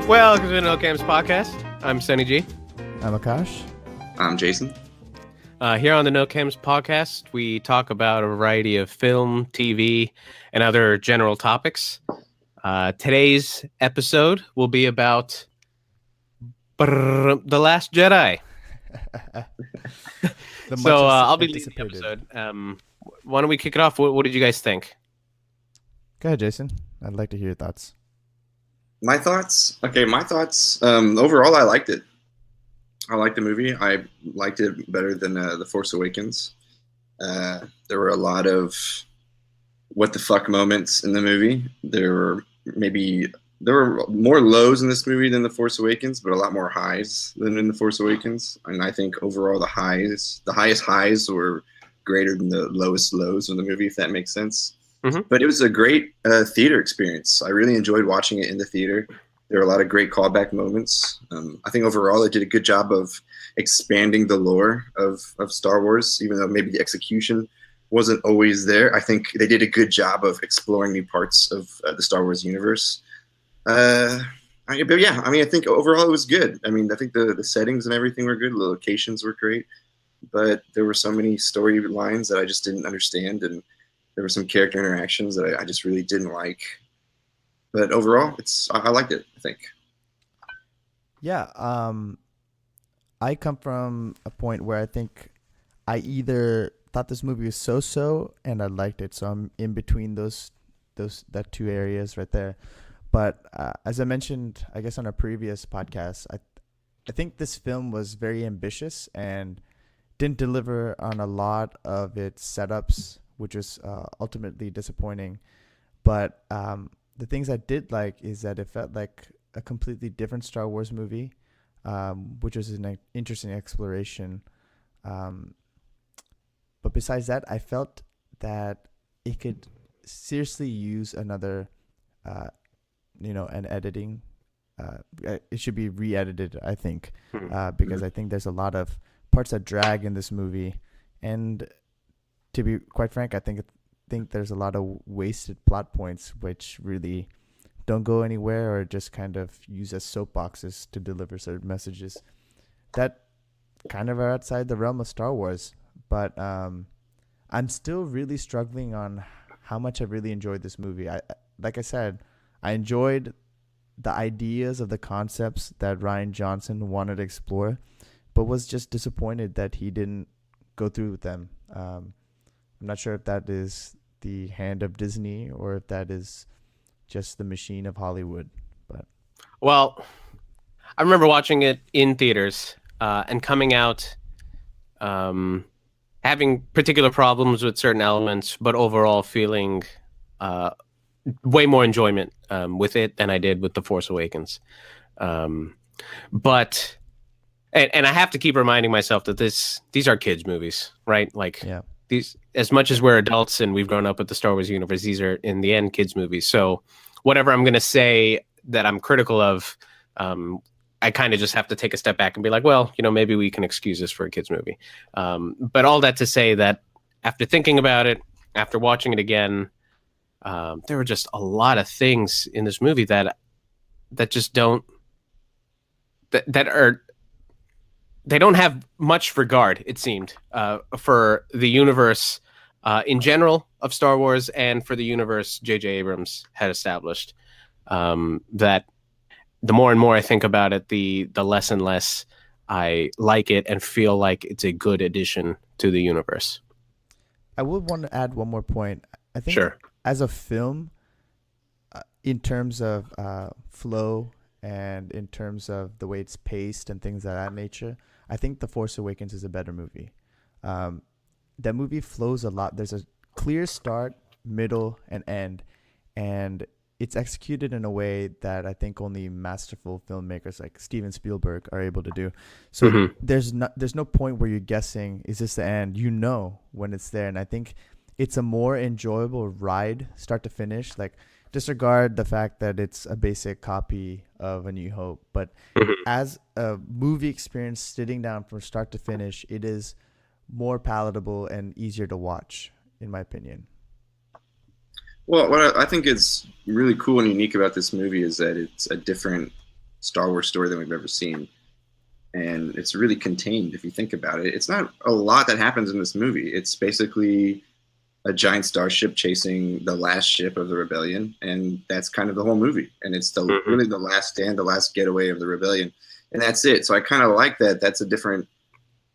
Welcome to the No Camps podcast. I'm Sunny G. I'm Akash. I'm Jason. Here on the No Camps podcast, we talk about a variety of film, TV, and other general topics. Today's episode will be about The Last Jedi. So I'll be leading the episode. Why don't we kick it off? What did you guys think? Go ahead, Jason. I'd like to hear your thoughts. My thoughts? Okay, my thoughts. Overall, I liked it. I liked the movie. I liked it better than The Force Awakens. There were a lot of what the fuck moments in the movie. There were more lows in this movie than The Force Awakens, but a lot more highs than in The Force Awakens. And I think overall the highest highs were greater than the lowest lows of the movie, if that makes sense. Mm-hmm. But it was a great theater experience. I really enjoyed watching it in the theater. There were a lot of great callback moments. I think overall it did a good job of expanding the lore of Star Wars, even though maybe the execution wasn't always there. I think they did a good job of exploring new parts of the Star Wars universe. I think overall it was good. I mean, I think the settings and everything were good. The locations were great. But there were so many storylines that I just didn't understand, and there were some character interactions that I just really didn't like. But overall, I liked it, I think. Yeah, I come from a point where I think I either thought this movie was so and I liked it, so I'm in between that two areas right there. But as I mentioned, I guess on a previous podcast, I think this film was very ambitious and didn't deliver on a lot of its setups, which was ultimately disappointing. But the things I did like is that it felt like a completely different Star Wars movie, which was an interesting exploration. But besides that, I felt that it could seriously use another, an editing. It should be re-edited, I think, because I think there's a lot of parts that drag in this movie. And to be quite frank, I think there's a lot of wasted plot points which really don't go anywhere or just kind of use as soapboxes to deliver certain messages that kind of are outside the realm of Star Wars. But I'm still really struggling on how much I really enjoyed this movie. Like I said, I enjoyed the ideas of the concepts that Rian Johnson wanted to explore, but was just disappointed that he didn't go through with them. I'm not sure if that is the hand of Disney or if that is just the machine of Hollywood. Well, I remember watching it in theaters and coming out having particular problems with certain elements, but overall feeling way more enjoyment with it than I did with The Force Awakens. But I have to keep reminding myself that these are kids' movies, right? Like, yeah. These, as much as we're adults and we've grown up with the Star Wars universe, these are in the end kids movies. So whatever I'm going to say that I'm critical of, I kind of just have to take a step back and be like, well, maybe we can excuse this for a kids movie. But all that to say that after thinking about it, after watching it again, there were just a lot of things in this movie that just don't, they don't have much regard, it seemed, for the universe in general of Star Wars and for the universe J.J. Abrams had established. That the more and more I think about it, the less and less I like it and feel like it's a good addition to the universe. I would want to add one more point. I think sure. As a film, in terms of flow and in terms of the way it's paced and things of that nature, I think The Force Awakens is a better movie. That movie flows a lot. There's a clear start, middle, and end, and it's executed in a way that I think only masterful filmmakers like Steven Spielberg are able to do. So there's no point where you're guessing, is this the end? When it's there, and I think it's a more enjoyable ride, start to finish. Like, disregard the fact that it's a basic copy of A New Hope, but as a movie experience, sitting down from start to finish, it is more palatable and easier to watch, in my opinion. Well, what I think is really cool and unique about this movie is that it's a different Star Wars story than we've ever seen. And it's really contained if you think about it. It's not a lot that happens in this movie. It's basically a giant starship chasing the last ship of the rebellion, and that's kind of the whole movie. And it's really the last stand, the last getaway of the rebellion, and that's it. So I kind of like that. That's a different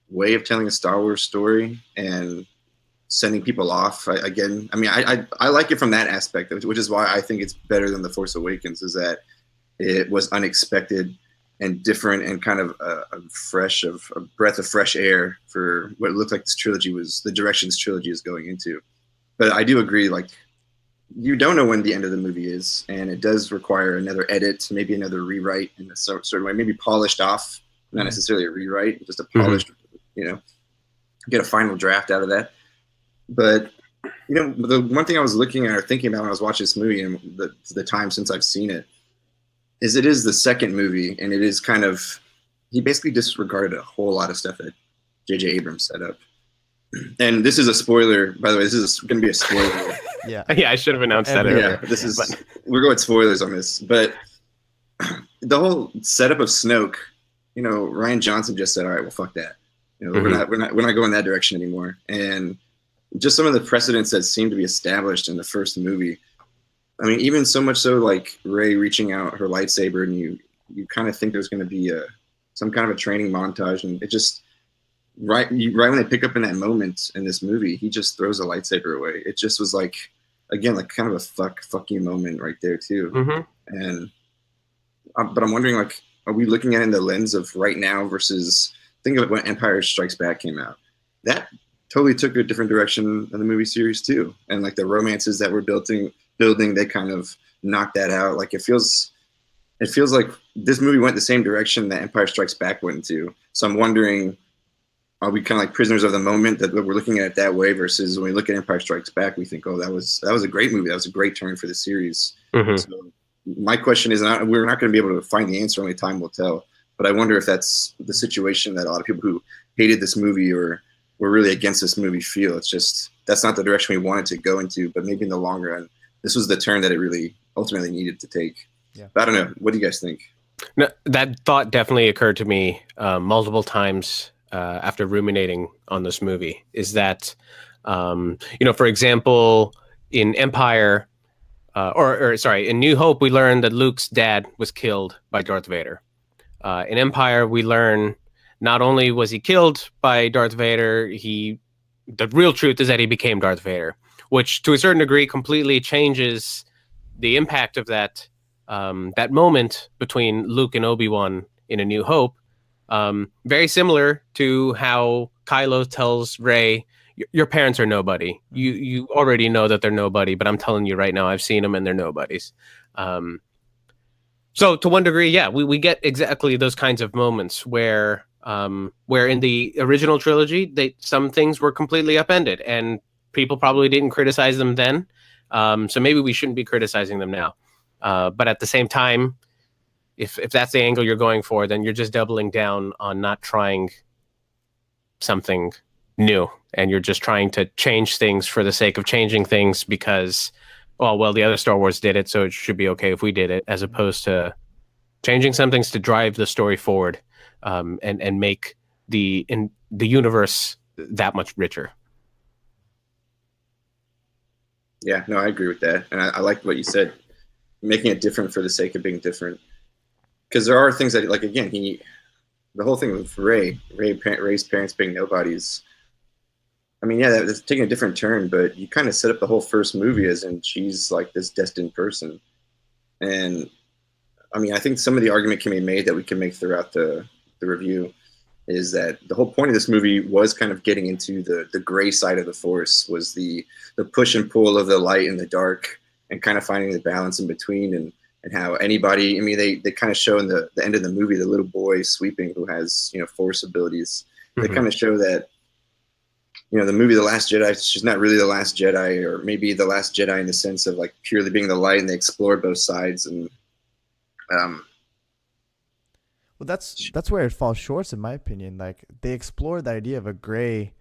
way of telling a Star Wars story and sending people off. I like it from that aspect, which is why I think it's better than The Force Awakens, is that it was unexpected and different and kind of a breath of fresh air for what it looked like this trilogy was, the direction this trilogy is going into. But I do agree, like, you don't know when the end of the movie is, and it does require another edit, maybe another rewrite in a certain way, maybe polished off, not necessarily a rewrite, just a polished, get a final draft out of that. But, the one thing I was looking at or thinking about when I was watching this movie and the time since I've seen it, is it is the second movie, and it is kind of, he basically disregarded a whole lot of stuff that J.J. Abrams set up. And this is a spoiler, by the way. This is going to be a spoiler. Yeah, I should have announced that earlier. Yeah, we're going spoilers on this, but the whole setup of Snoke, Rian Johnson just said, "All right, well, fuck that. We're not going that direction anymore." And just some of the precedents that seem to be established in the first movie. I mean, even so much so, like Rey reaching out her lightsaber, and you kind of think there's going to be some kind of a training montage, and it just. Right when they pick up in that moment in this movie, he just throws a lightsaber away. It just was like, again, like kind of a fuck you moment right there too. And but I'm wondering, like, are we looking at it in the lens of right now versus think of it when Empire Strikes Back came out? That totally took a different direction in the movie series too, and like the romances that we're building, they kind of knocked that out. Like it feels like this movie went the same direction that Empire Strikes Back went into. So I'm wondering. Are we kind of like prisoners of the moment that we're looking at it that way versus when we look at Empire Strikes Back, we think, oh, that was a great movie. That was a great turn for the series. So my question is, we're not going to be able to find the answer. Only time will tell. But I wonder if that's the situation that a lot of people who hated this movie or were really against this movie feel. It's just, that's not the direction we wanted to go into, but maybe in the long run, this was the turn that it really ultimately needed to take. Yeah. But I don't know. What do you guys think? No, that thought definitely occurred to me multiple times. After ruminating on this movie, is that, for example, in Empire, in New Hope, we learned that Luke's dad was killed by Darth Vader. In Empire, we learn not only was he killed by Darth Vader, the real truth is that he became Darth Vader, which to a certain degree completely changes the impact of that moment between Luke and Obi-Wan in A New Hope. Very similar to how Kylo tells Rey, your parents are nobody. You already know that they're nobody, but I'm telling you right now, I've seen them and they're nobodies. So to one degree, yeah, we get exactly those kinds of moments where in the original trilogy, some things were completely upended and people probably didn't criticize them then. So maybe we shouldn't be criticizing them now. But at the same time, if that's the angle you're going for, then you're just doubling down on not trying something new, and you're just trying to change things for the sake of changing things because, well, the other Star Wars did it, so it should be okay if we did it, as opposed to changing some things to drive the story forward, and make the universe that much richer. Yeah, no, I agree with that, and I like what you said, making it different for the sake of being different. Because there are things that, like, again, the whole thing with Rey's parents being nobodies. I mean, yeah, that's taking a different turn, but you kind of set up the whole first movie as in she's like this destined person. And I mean, I think some of the argument can be made that we can make throughout the review is that the whole point of this movie was kind of getting into the gray side of the Force, was the push and pull of the light and the dark, and kind of finding the balance in between, and how anybody, I mean, they kind of show in the end of the movie, the little boy sweeping who has, Force abilities. They kind of show that, the movie The Last Jedi, she's not really the Last Jedi, or maybe the Last Jedi in the sense of like purely being the light, and they explore both sides. And well, that's where it falls short, in my opinion. Like, they explore the idea of a gray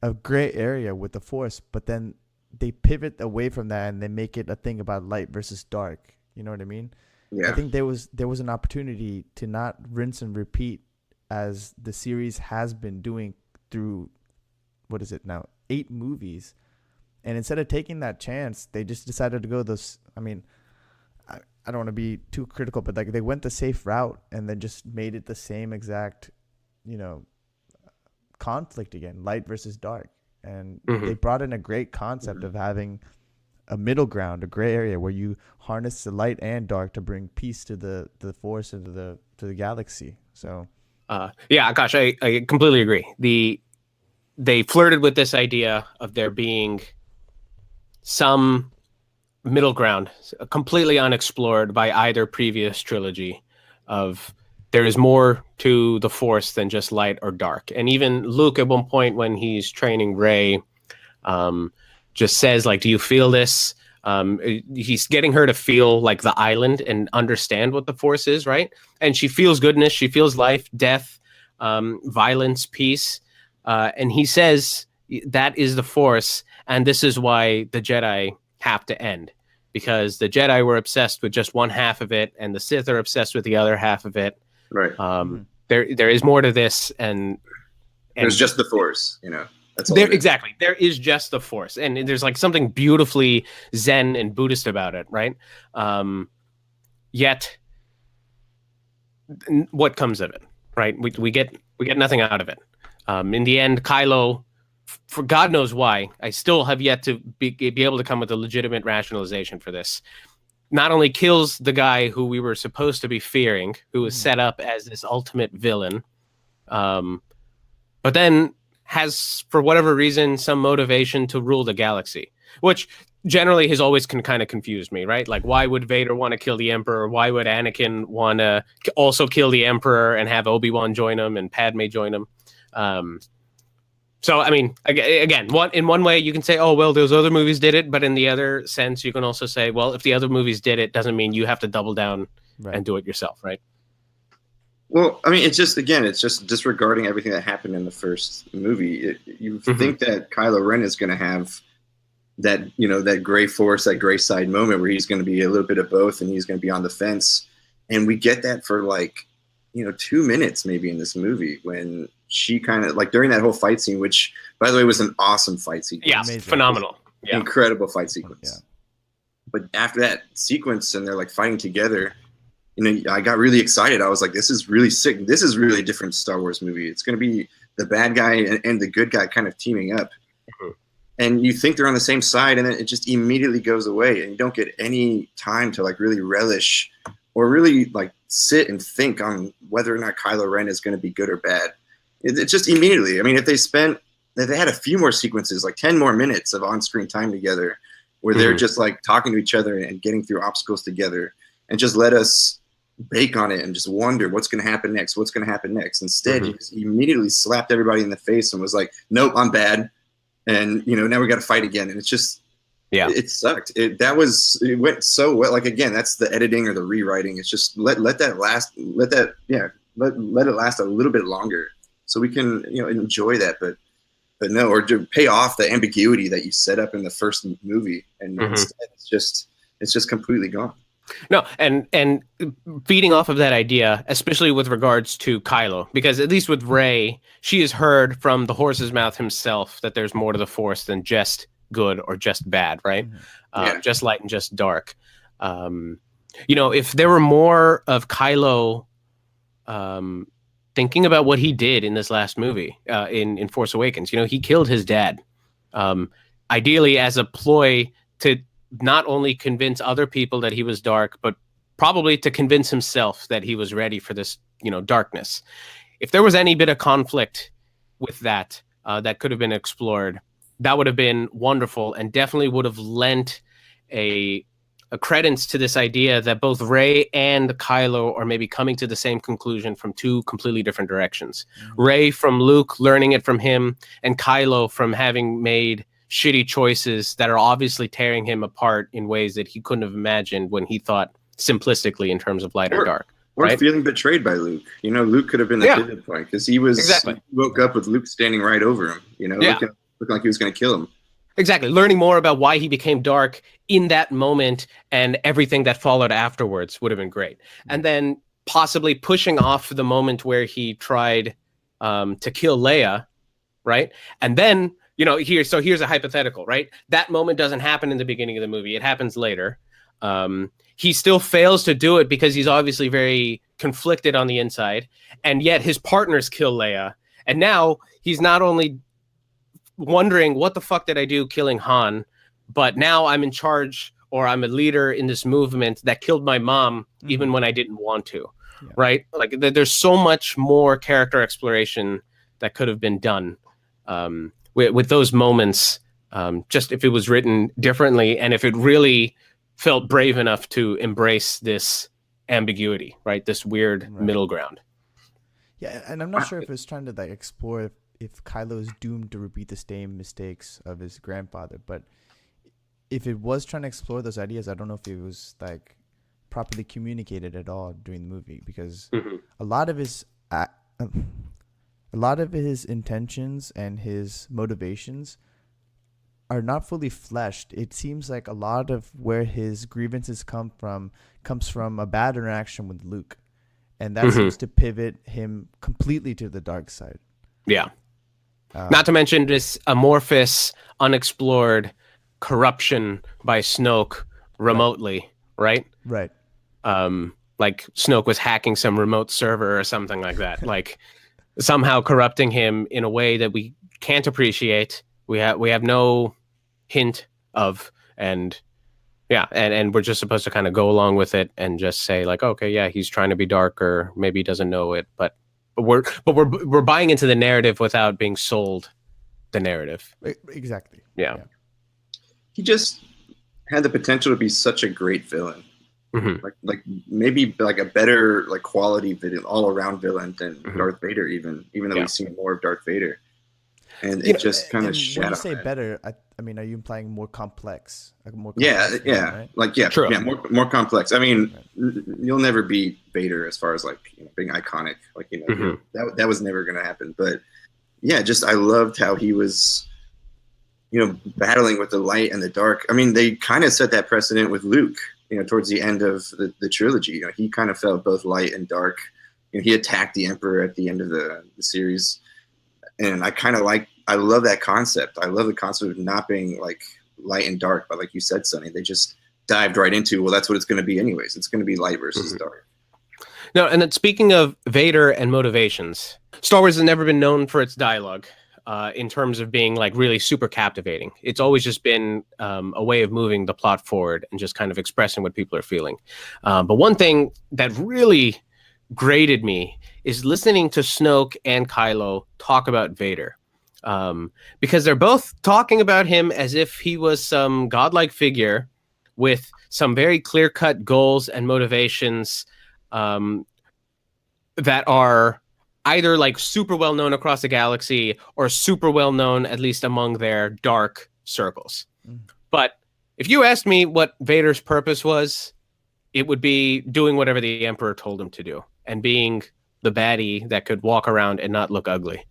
area with the Force, but then they pivot away from that and they make it a thing about light versus dark. You know what I mean? I think there was an opportunity to not rinse and repeat as the series has been doing through, what is it now, 8 movies. And instead of taking that chance, they just decided to go those. I mean, I don't want to be too critical, but like they went the safe route and then just made it the same exact, conflict again, light versus dark. And they brought in a great concept of having a middle ground, a gray area where you harness the light and dark to bring peace to the force and to the galaxy. So, yeah, Akash, I completely agree. They flirted with this idea of there being some middle ground, completely unexplored by either previous trilogy, of there is more to the Force than just light or dark. And even Luke, at one point when he's training Rey, just says, like, do you feel this? He's getting her to feel like the island and understand what the Force is, right? And she feels goodness, she feels life, death, violence, peace. And he says that is the Force, and this is why the Jedi have to end. Because the Jedi were obsessed with just one half of it, and the Sith are obsessed with the other half of it. Right. There is more to this, and there's just the Force, That's all there, exactly. There is just the Force, and there's like something beautifully Zen and Buddhist about it, right? Yet, what comes of it, right? We get nothing out of it. In the end, Kylo, for God knows why, I still have yet to be able to come with a legitimate rationalization for this. Not only kills the guy who we were supposed to be fearing, who was set up as this ultimate villain, but then has, for whatever reason, some motivation to rule the galaxy, which generally has always kind of confused me, right? Like, why would Vader want to kill the Emperor? Why would Anakin want to also kill the Emperor and have Obi-Wan join him and Padme join him? So, I mean, again, in one way you can say, oh, well, those other movies did it. But in the other sense, you can also say, well, if the other movies did it, doesn't mean you have to double down and do it yourself, right? Well, I mean, it's just disregarding everything that happened in the first movie. You think that Kylo Ren is going to have that, that gray Force, that gray side moment where he's going to be a little bit of both and he's going to be on the fence. And we get that for 2 minutes maybe in this movie when she kind of during that whole fight scene, which by the way was an awesome fight sequence. Yeah, amazing. Phenomenal. Yeah. Incredible fight sequence. Yeah. But after that sequence and they're fighting together, I got really excited. I was like, this is really sick. This is really a different Star Wars movie. It's going to be the bad guy and the good guy kind of teaming up. And you think they're on the same side, and then it just immediately goes away, and you don't get any time to really relish or really sit and think on whether or not Kylo Ren is going to be good or bad. It just immediately. I mean, if they had a few more sequences, 10 more minutes of on-screen time together, where they're just talking to each other and getting through obstacles together, and just let us bake on it and just wonder what's going to happen next. What's going to happen next? Instead, he just immediately slapped everybody in the face and was like, "Nope, I'm bad," and now we got to fight again. And it's just, it sucked. It went so well. Again, that's the editing or the rewriting. It's just let that last. Let it last a little bit longer, so we can enjoy that. But no, or to pay off the ambiguity that you set up in the first movie, and instead it's just completely gone. No, and feeding off of that idea, especially with regards to Kylo, because at least with Rey, she has heard from the horse's mouth himself that there's more to the Force than just good or just bad, right? Just light and just dark. If there were more of Kylo thinking about what he did in this last movie, in Force Awakens, he killed his dad, ideally as a ploy to not only convince other people that he was dark, but probably to convince himself that he was ready for this, darkness. If there was any bit of conflict with that, that could have been explored, that would have been wonderful, and definitely would have lent a credence to this idea that both Rey and Kylo are maybe coming to the same conclusion from two completely different directions. Rey from Luke learning it from him, and Kylo from having made shitty choices that are obviously tearing him apart in ways that he couldn't have imagined when he thought simplistically in terms of light or dark. Or feeling betrayed by Luke. Luke could have been the pivot point because he was he woke up with Luke standing right over him. Looking like he was going to kill him. Exactly. Learning more about why he became dark in that moment and everything that followed afterwards would have been great. And then possibly pushing off the moment where he tried to kill Leia, right? And then, here's a hypothetical, right? That moment doesn't happen in the beginning of the movie. It happens later. He still fails to do it because he's obviously very conflicted on the inside. And yet his partners kill Leia. And now he's not only wondering, what the fuck did I do killing Han? But now I'm in charge, or I'm a leader in this movement that killed my mom, even when I didn't want to, right? Like there's so much more character exploration that could have been done with those moments, just if it was written differently and if it really felt brave enough to embrace this ambiguity, right? This weird middle ground. Yeah, and I'm not sure if it's trying to like explore if Kylo is doomed to repeat the same mistakes of his grandfather, but if it was trying to explore those ideas, I don't know if it was like properly communicated at all during the movie, because a lot of his intentions and his motivations are not fully fleshed. It seems like a lot of where his grievances comes from a bad interaction with Luke, and that seems to pivot him completely to the dark side. Yeah. Not to mention this amorphous, unexplored corruption by Snoke remotely, right? Right. Like Snoke was hacking some remote server or something like that. Like somehow corrupting him in a way that we can't appreciate. We have no hint of, and we're just supposed to kind of go along with it and just say like, okay, yeah, he's trying to be darker. Maybe he doesn't know it, but we're buying into the narrative without being sold the narrative. Exactly. Yeah. He just had the potential to be such a great villain. Like maybe like a better like quality villain, all around villain than Darth Vader, even though we've seen more of Darth Vader. And it just kind of shat on. When you say better, I mean, are you implying more complex? Like more complex villain, right? Like True. More complex. I mean, you'll never beat Vader as far as like being iconic. Like that was never going to happen. But yeah, just I loved how he was, battling with the light and the dark. I mean, they kind of set that precedent with Luke. Towards the end of the trilogy, he kind of felt both light and dark. He attacked the Emperor at the end of the series. And I love that concept. I love the concept of not being like light and dark, but like you said, Sonny, they just dived right into, well, that's what it's going to be anyways. It's going to be light versus dark. No, and then speaking of Vader and motivations, Star Wars has never been known for its dialogue in terms of being like really super captivating. It's always just been a way of moving the plot forward and just kind of expressing what people are feeling. But one thing that really grated me is listening to Snoke and Kylo talk about Vader, because they're both talking about him as if he was some godlike figure with some very clear-cut goals and motivations that are either like super well known across the galaxy or super well known at least among their dark circles. But if you asked me what Vader's purpose was, it would be doing whatever the Emperor told him to do and being the baddie that could walk around and not look ugly.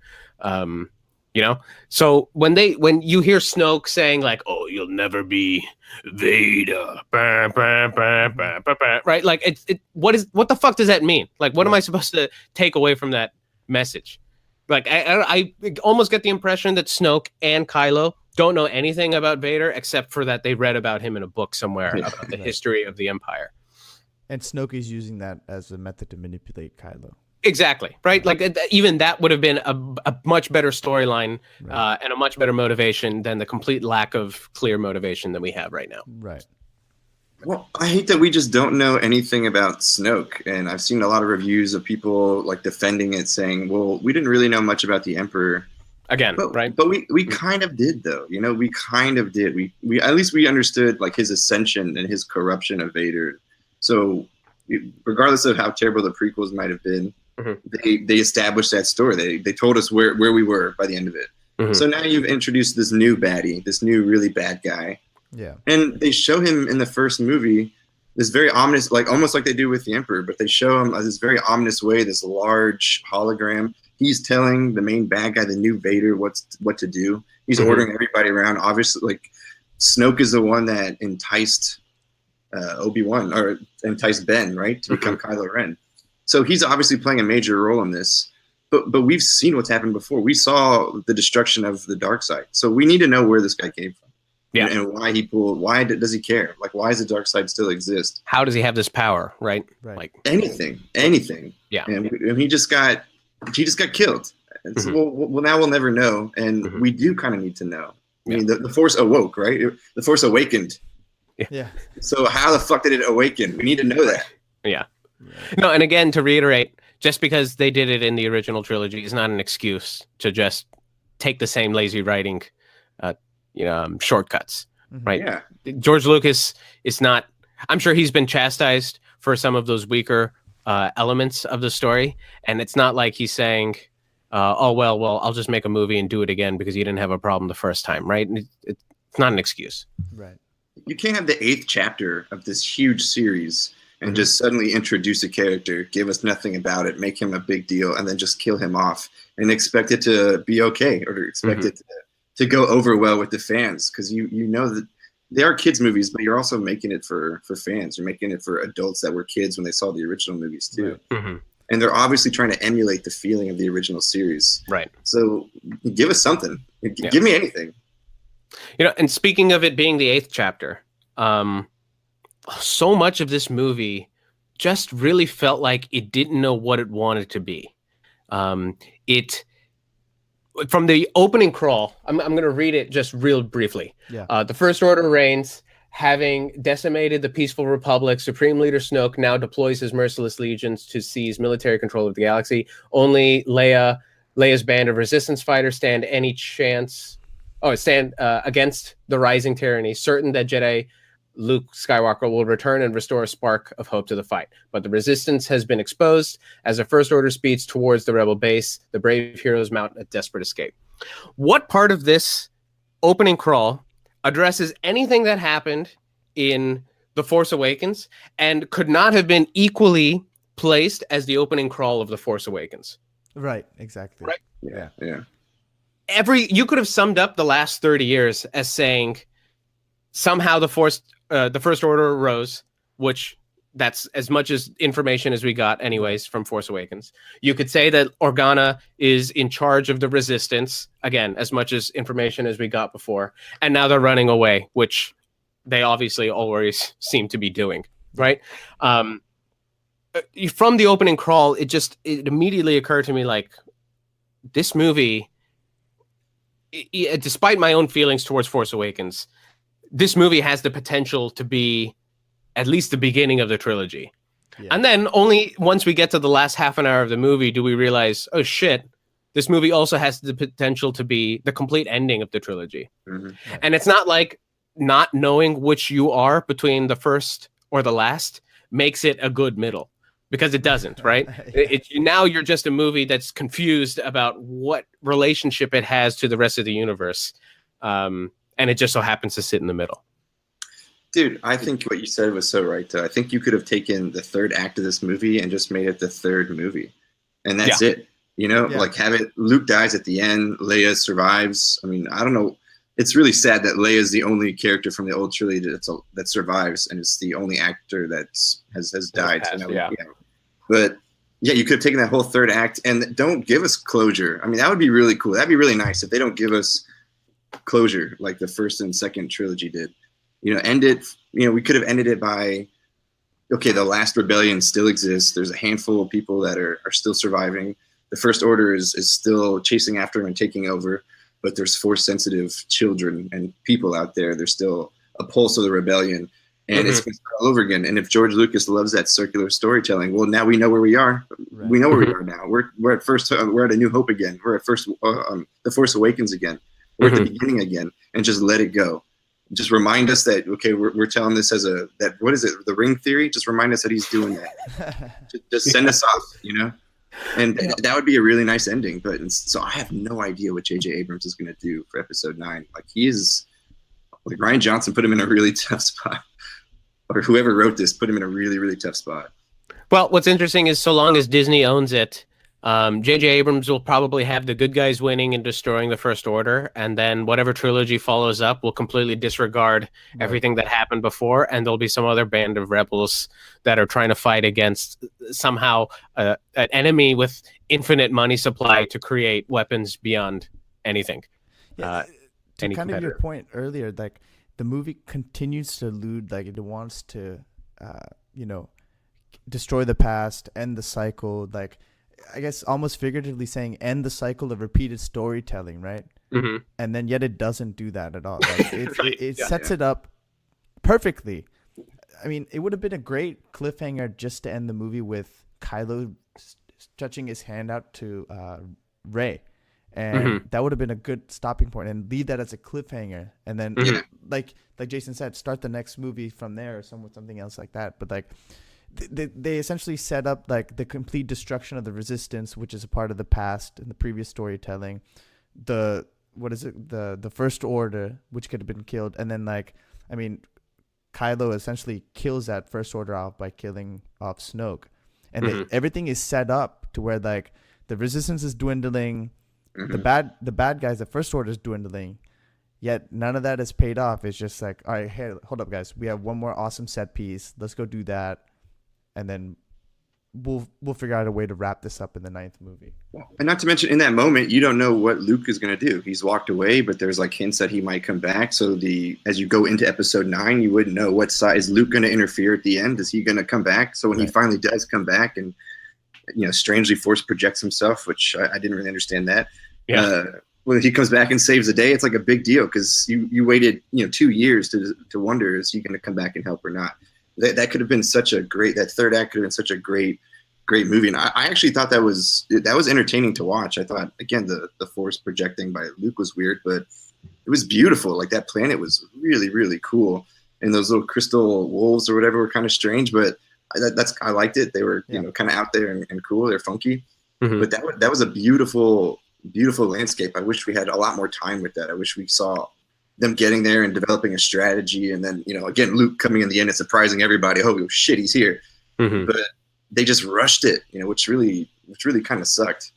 So when you hear Snoke saying like, "Oh, you'll never be Vader," right? Like what the fuck does that mean? Like, what am I supposed to take away from that message? Like, I almost get the impression that Snoke and Kylo don't know anything about Vader except for that they read about him in a book somewhere about the history of the Empire. And Snoke is using that as a method to manipulate Kylo. Exactly, right? Like even that would have been a much better storyline and a much better motivation than the complete lack of clear motivation that we have right now. Right. Well, I hate that we just don't know anything about Snoke, and I've seen a lot of reviews of people like defending it, saying, "Well, we didn't really know much about the Emperor." Again, right? But we kind of did, though. We kind of did. We at least we understood like his ascension and his corruption of Vader. So, regardless of how terrible the prequels might have been, they established that story. They told us where we were by the end of it. So now you've introduced this new baddie, this new really bad guy. Yeah. And they show him in the first movie this very ominous, like almost like they do with the Emperor, but they show him this very ominous way, this large hologram. he's telling the main bad guy, the new Vader, what to do. He's ordering everybody around. Obviously, like Snoke is the one that enticed Obi-Wan or enticed Ben, right, to become Kylo Ren. So he's obviously playing a major role in this. But we've seen what's happened before. We saw the destruction of the dark side. So we need to know where this guy came from. Yeah. And why he pulled. Why does he care? Like, why does the dark side still exist? How does he have this power? Right. Like anything. Yeah. And he just got killed. And so, well, now we'll never know. And we do kind of need to know. I mean, the Force awoke, right? The Force awakened. Yeah. So how the fuck did it awaken? We need to know that. Yeah. No, and again, to reiterate, just because they did it in the original trilogy is not an excuse to just take the same lazy writing, shortcuts, right? Yeah. George Lucas is not. I'm sure he's been chastised for some of those weaker elements of the story, and it's not like he's saying, "Oh well, I'll just make a movie and do it again because you didn't have a problem the first time," right? It's not an excuse, right? You can't have the 8th chapter of this huge series and just suddenly introduce a character, give us nothing about it, make him a big deal, and then just kill him off and expect it to be okay or expect it to go over well with the fans. Because you know that they are kids' movies, but you're also making it for fans. You're making it for adults that were kids when they saw the original movies too. Right. And they're obviously trying to emulate the feeling of the original series. Right. So give us something. Give me anything. And speaking of it being the 8th chapter, so much of this movie just really felt like it didn't know what it wanted to be. It from the opening crawl, I'm going to read it just real briefly. Yeah. The First Order reigns, having decimated the peaceful Republic. Supreme Leader Snoke now deploys his merciless legions to seize military control of the galaxy. Only Leia's band of resistance fighters stand against the rising tyranny, certain that Jedi Luke Skywalker will return and restore a spark of hope to the fight. But the resistance has been exposed. As the First Order speeds towards the rebel base, the brave heroes mount a desperate escape. What part of this opening crawl addresses anything that happened in The Force Awakens and could not have been equally placed as the opening crawl of The Force Awakens? Right, exactly. Right? Yeah. You could have summed up the last 30 years as saying somehow the First Order arose, which that's as much as information as we got anyways from Force Awakens. You could say that Organa is in charge of the resistance, again, as much as information as we got before. And now they're running away, which they obviously always seem to be doing, right? From the opening crawl, it immediately occurred to me, like, this movie, despite my own feelings towards Force Awakens, this movie has the potential to be at least the beginning of the trilogy. Yeah. And then only once we get to the last half an hour of the movie do we realize, oh shit, this movie also has the potential to be the complete ending of the trilogy. Mm-hmm. Yeah. And it's not like not knowing which you are between the first or the last makes it a good middle, because it doesn't, right? Now you're just a movie that's confused about what relationship it has to the rest of the universe. And it just so happens to sit in the middle. Dude, I think what you said was so right, though. I think you could have taken the third act of this movie and just made it the third movie. And that's it. Like have it, Luke dies at the end, Leia survives. I mean, I don't know. It's really sad that Leia is the only character from the old trilogy that survives, and it's the only actor that has died. But yeah, you could have taken that whole third act and don't give us closure. I mean, that would be really cool. That'd be really nice if they don't give us closure like the first and second trilogy did. End it. We could have ended it by, okay, the last rebellion still exists. There's a handful of people that are still surviving. The First Order is still chasing after him and taking over, but there's Force-sensitive children and people out there. There's still a pulse of the rebellion, and it's all over again. And if George Lucas loves that circular storytelling, well, now we know where we are. Right. We know where we are now. We're at first. We're at A New Hope again. We're at first. The Force Awakens again. We're at the beginning again, and just let it go. Just remind us that, okay, we're telling this as what is it? The ring theory? Just remind us that he's doing that. just send us off, And that would be a really nice ending. But so I have no idea what J.J. Abrams is going to do for Episode 9. Like, he is, like, Rian Johnson put him in a really tough spot. Or whoever wrote this put him in a really, really tough spot. Well, what's interesting is so long as Disney owns it, J.J. Abrams will probably have the good guys winning and destroying the First Order, and then whatever trilogy follows up will completely disregard everything that happened before, and there'll be some other band of rebels that are trying to fight against somehow an enemy with infinite money supply to create weapons beyond anything. Yeah, to kind of your point earlier, like the movie continues to allude, like it wants to, destroy the past, end the cycle, like I guess almost figuratively saying end the cycle of repeated storytelling, right? Mm-hmm. And then yet it doesn't do that at all. Like it sets it up perfectly. I mean, it would have been a great cliffhanger just to end the movie with Kylo stretching his hand out to Rey. And that would have been a good stopping point, and leave that as a cliffhanger. And then, like Jason said, start the next movie from there or something else like that. But like, they essentially set up like the complete destruction of the Resistance, which is a part of the past in the previous storytelling. The First Order, which could have been killed, and then Kylo essentially kills that First Order off by killing off Snoke, and everything is set up to where like the Resistance is dwindling, the bad guys, the First Order is dwindling, yet none of that is paid off. It's just like, all right, hey, hold up, guys, we have one more awesome set piece. Let's go do that. And then we'll figure out a way to wrap this up in the 9th movie. And not to mention, in that moment, you don't know what Luke is going to do. He's walked away, but there's like hints that he might come back. So as you go into Episode 9, you wouldn't know what side is Luke going to interfere at the end. Is he going to come back? So when he finally does come back, and strangely force projects himself, which I didn't really understand that. Yeah. When he comes back and saves the day, it's like a big deal because you waited 2 years to wonder, is he going to come back and help or not? That could have been that third act could have been such a great movie. And I actually thought that was entertaining to watch. I thought, again, the force projecting by Luke was weird, but it was beautiful. Like that planet was really, really cool. And those little crystal wolves or whatever were kind of strange, but I liked it. They were, kind of out there and cool. They're funky, but that was a beautiful, beautiful landscape. I wish we had a lot more time with that. I wish we saw them getting there and developing a strategy, and then again Luke coming in the end and surprising everybody. Oh shit, he's here! But they just rushed it, which really kind of sucked.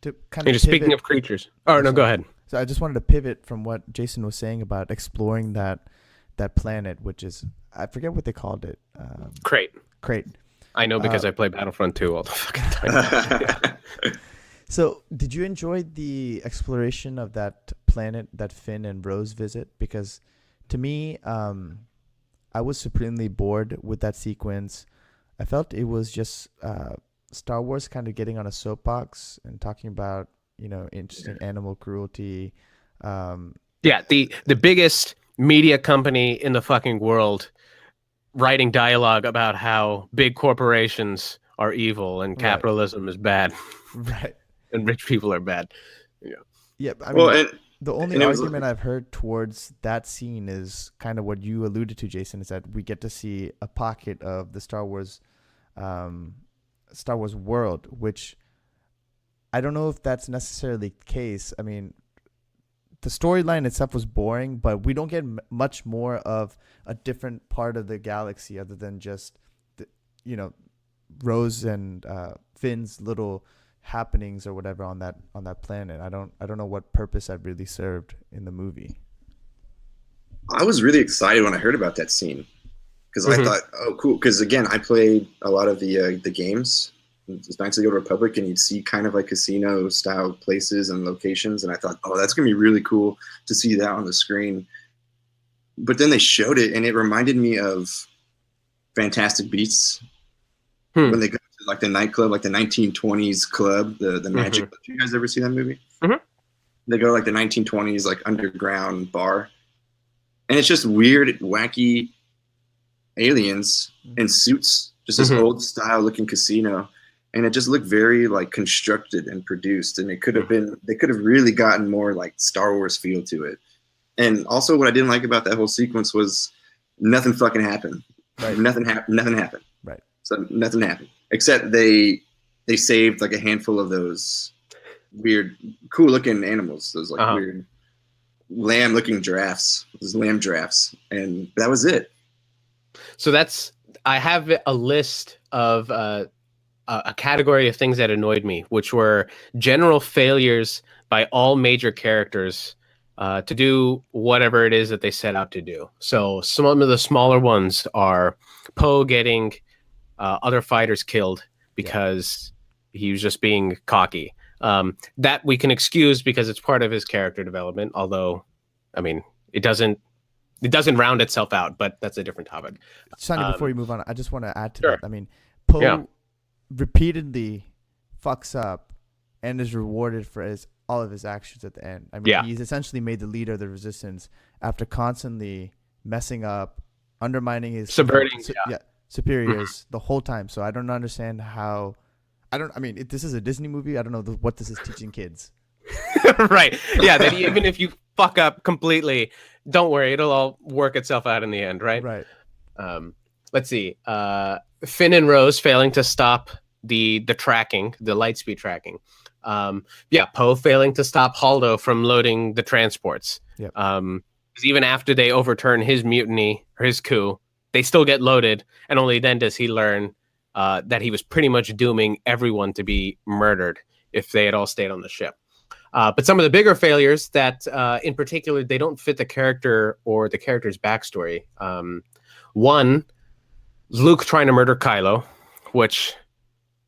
To kind of speaking of creatures, go ahead. So I just wanted to pivot from what Jason was saying about exploring that planet, which is, I forget what they called it. Crate. I know because I play Battlefront 2 all the fucking time. So, did you enjoy the exploration of that planet that Finn and Rose visit? Because to me, I was supremely bored with that sequence. I felt it was just Star Wars kind of getting on a soapbox and talking about, interesting animal cruelty. The biggest media company in the fucking world writing dialogue about how big corporations are evil and capitalism is bad. Right. And rich people are bad. Yeah. I mean, the only argument I've heard towards that scene is kind of what you alluded to, Jason, is that we get to see a pocket of the Star Wars world, which I don't know if that's necessarily the case. I mean, the storyline itself was boring, but we don't get much more of a different part of the galaxy other than just, Rose and Finn's little happenings or whatever on that planet. I don't know what purpose that really served in the movie. I was really excited when I heard about that scene because I thought, oh, cool. Because again, I played a lot of the games. It's Knights of the Old Republic, and you'd see kind of like casino style places and locations, and I thought, oh, that's gonna be really cool to see that on the screen. But then they showed it, and it reminded me of Fantastic Beasts when they go to like the nightclub, like the 1920s club, the Magic. Do you guys ever see that movie? They go to like the 1920s like underground bar, and it's just weird, wacky aliens in suits, just this old style looking casino, and it just looked very like constructed and produced, and it could have been, they could have really gotten more like Star Wars feel to it. And also what I didn't like about that whole sequence was nothing fucking happened. Right. Nothing happened. Right. So nothing happened except they saved like a handful of those weird, cool looking animals. Those like weird lamb looking giraffes, those lamb giraffes. And that was it. So I have a list of a category of things that annoyed me, which were general failures by all major characters to do whatever it is that they set out to do. So some of the smaller ones are Poe getting other fighters killed because he was just being cocky. That we can excuse because it's part of his character development. Although, I mean, it doesn't round itself out, but that's a different topic. Sonny, before you move on, I just want to add to sure. that. I mean, Poe repeatedly fucks up and is rewarded for all of his actions at the end. I mean, he's essentially made the leader of the resistance after constantly messing up, undermining his subverting superiors the whole time. So I don't understand how. This is a Disney movie. I don't know what this is teaching kids. Right. Yeah. That even if you fuck up completely, don't worry, it'll all work itself out in the end. Right. Right. Let's see. Finn and Rose failing to stop the tracking, the light speed tracking. Poe failing to stop Holdo from loading the transports. Yep. Because even after they overturn his mutiny or his coup, they still get loaded, and only then does he learn that he was pretty much dooming everyone to be murdered if they had all stayed on the ship. But some of the bigger failures that, in particular, they don't fit the character or the character's backstory. One, Luke trying to murder Kylo, which,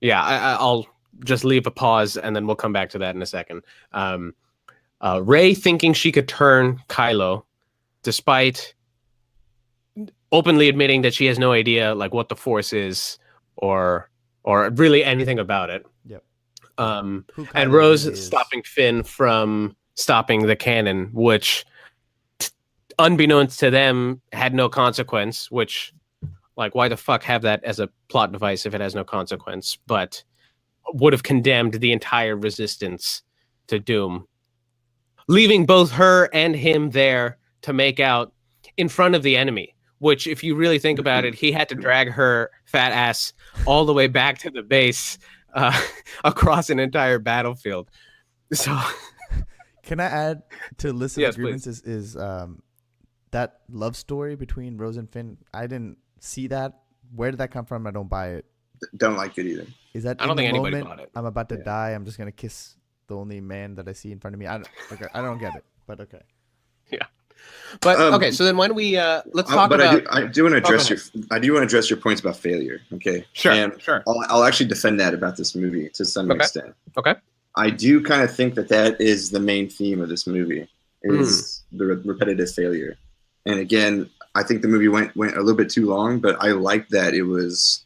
I'll just leave a pause and then we'll come back to that in a second. Rey thinking she could turn Kylo, despite openly admitting that she has no idea like what the Force is or really anything about it. Yep. And Rose stopping Finn from stopping the cannon, which, unbeknownst to them, had no consequence. Which, like, why the fuck have that as a plot device if it has no consequence? But would have condemned the entire resistance to doom, leaving both her and him there to make out in front of the enemy. Which, if you really think about it, he had to drag her fat ass all the way back to the base. Across an entire battlefield. So, can I add to list of agreements please. is that love story between Rose and Finn? I didn't see that. Where did that come from? I don't buy it. Don't like it either. Is that I don't think anybody bought it. I'm about to die. I'm just gonna kiss the only man that I see in front of me. I don't get it, but okay. Yeah. But okay, so then why don't we let's talk but about? I do want to address your points about failure. Okay, sure, and sure. I'll actually defend that about this movie to some extent. Okay, I do kind of think that is the main theme of this movie is the repetitive failure. And again, I think the movie went a little bit too long, but I liked that it was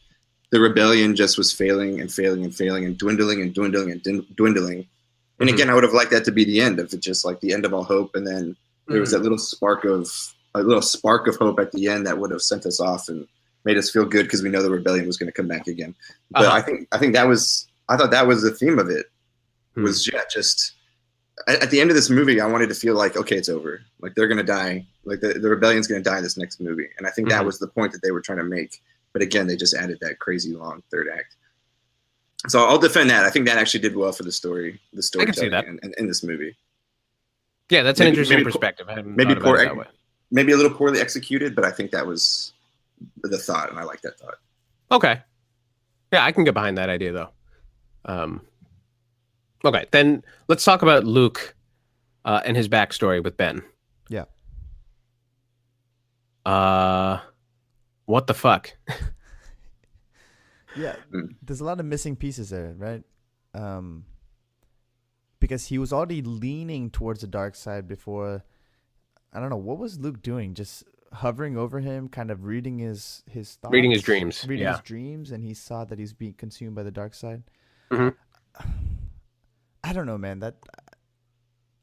the rebellion just was failing and failing and failing and dwindling and dwindling and dwindling. And again, I would have liked that to be the end of it, just like the end of all hope, and then there was that little spark of hope at the end that would have sent us off and made us feel good because we know the rebellion was going to come back again. But I thought that was the theme of it. Was just at the end of this movie, I wanted to feel like, okay, it's over. Like they're going to die. Like the rebellion's going to die this next movie. And I think that was the point that they were trying to make. But again, they just added that crazy long third act. So I'll defend that. I think that actually did well for the story. I can see that in this movie. Yeah, that's an interesting perspective. Maybe a little poorly executed, but I think that was the thought, and I like that thought. Okay. Yeah, I can get behind that idea, though. Okay, then let's talk about Luke and his backstory with Ben. Yeah. What the fuck? Yeah, there's a lot of missing pieces there, right? Because he was already leaning towards the dark side before. I don't know, what was Luke doing? Just hovering over him, kind of reading his thoughts, reading his dreams, his dreams, and he saw that he's being consumed by the dark side. I don't know, man. That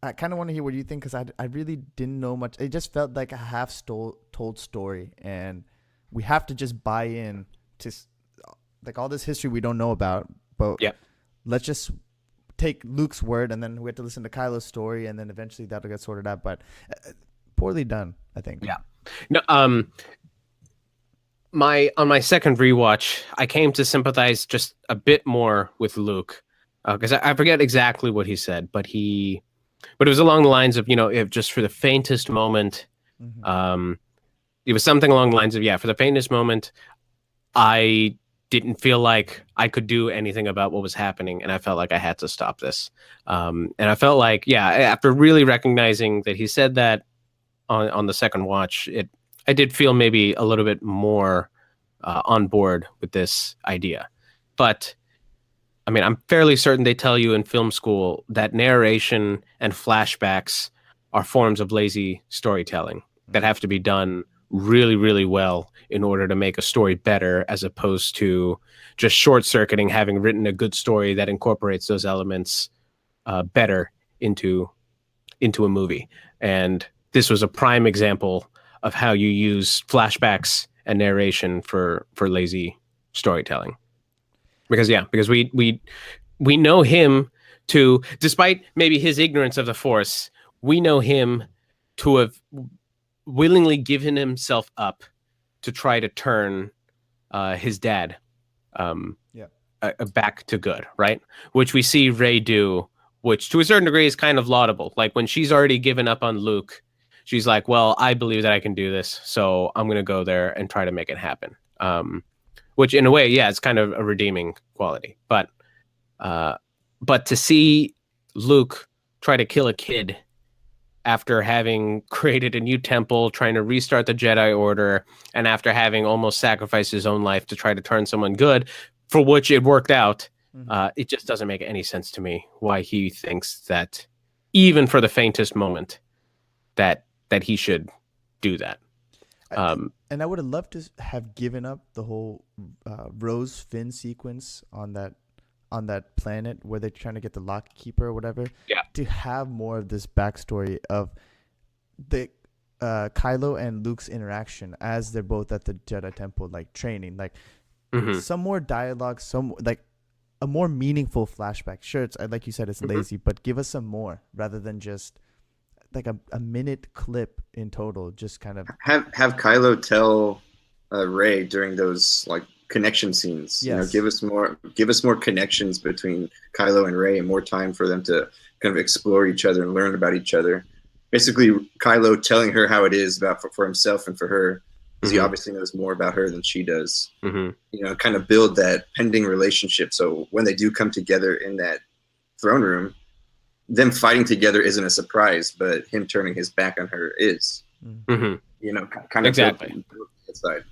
I kind of want to hear what you think, because I really didn't know much. It just felt like a half-told story, and we have to just buy in to like all this history we don't know about. But let's just take Luke's word, and then we have to listen to Kylo's story, and then eventually that'll get sorted out. But poorly done, I think. Yeah. No. On my second rewatch, I came to sympathize just a bit more with Luke, because I forget exactly what he said, but it was along the lines of, if just for the faintest moment, it was something along the lines of, for the faintest moment, I didn't feel like I could do anything about what was happening, and I felt like I had to stop this. And I felt like, yeah, after really recognizing that he said that on the second watch, I did feel maybe a little bit more on board with this idea. But I mean, I'm fairly certain they tell you in film school that narration and flashbacks are forms of lazy storytelling that have to be done really, really well in order to make a story better, as opposed to just short-circuiting, having written a good story that incorporates those elements better into a movie. And this was a prime example of how you use flashbacks and narration for lazy storytelling. Because we know him to, despite maybe his ignorance of the Force, we know him to have willingly given himself up to try to turn his dad back to good, right? Which we see Rey do, which to a certain degree is kind of laudable. Like when she's already given up on Luke, she's like, well, I believe that I can do this, so I'm going to go there and try to make it happen. Which in a way, yeah, it's kind of a redeeming quality. But to see Luke try to kill a kid after having created a new temple, trying to restart the Jedi Order, and after having almost sacrificed his own life to try to turn someone good, for which it worked out, it just doesn't make any sense to me why he thinks that, even for the faintest moment, that he should do that. And I would have loved to have given up the whole Rose Finn sequence on that planet where they're trying to get the lock keeper or whatever. Yeah. To have more of this backstory of the Kylo and Luke's interaction as they're both at the Jedi Temple, like training, like some more dialogue, some like a more meaningful flashback. Sure, it's like you said, it's lazy, but give us some more rather than just like a minute clip in total. Just kind of have Kylo tell Rey during those like connection scenes. Yes. Give us more connections between Kylo and Rey, and more time for them to kind of explore each other and learn about each other. Basically, Kylo telling her how it is about for himself and for her, because he obviously knows more about her than she does. Kind of build that pending relationship. So when they do come together in that throne room, them fighting together isn't a surprise, but him turning his back on her is. Kind of exactly. Side.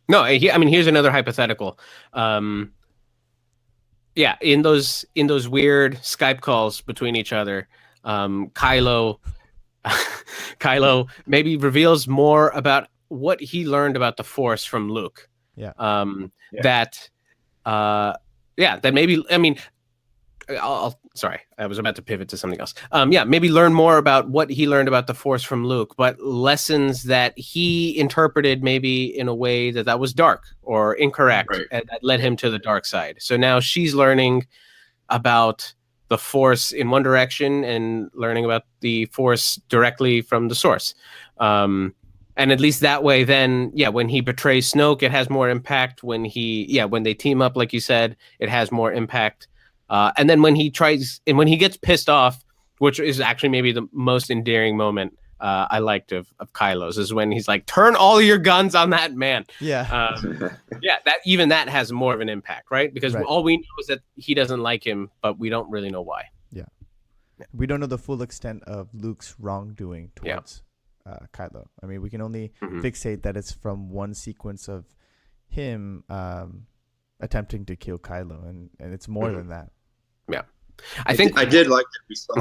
No, I mean, here's another hypothetical. Yeah, in those weird Skype calls between each other, Kylo maybe reveals more about what he learned about the Force from Luke. Yeah. That maybe, I mean, sorry, I was about to pivot to something else. Maybe learn more about what he learned about the Force from Luke, but lessons that he interpreted maybe in a way that was dark or incorrect, and that led him to the dark side. So now she's learning about the Force in one direction and learning about the Force directly from the source. And at least that way, then, when he betrays Snoke, it has more impact. When they team up, like you said, it has more impact. And then when he gets pissed off, which is actually maybe the most endearing moment I liked of Kylo's, is when he's like, "Turn all your guns on that man." Yeah. That has more of an impact, right? Because all we know is that he doesn't like him, but we don't really know why. Yeah. We don't know the full extent of Luke's wrongdoing towards Kylo. I mean, we can only fixate that it's from one sequence of him attempting to kill Kylo, and it's more than that. Yeah, I did like that we saw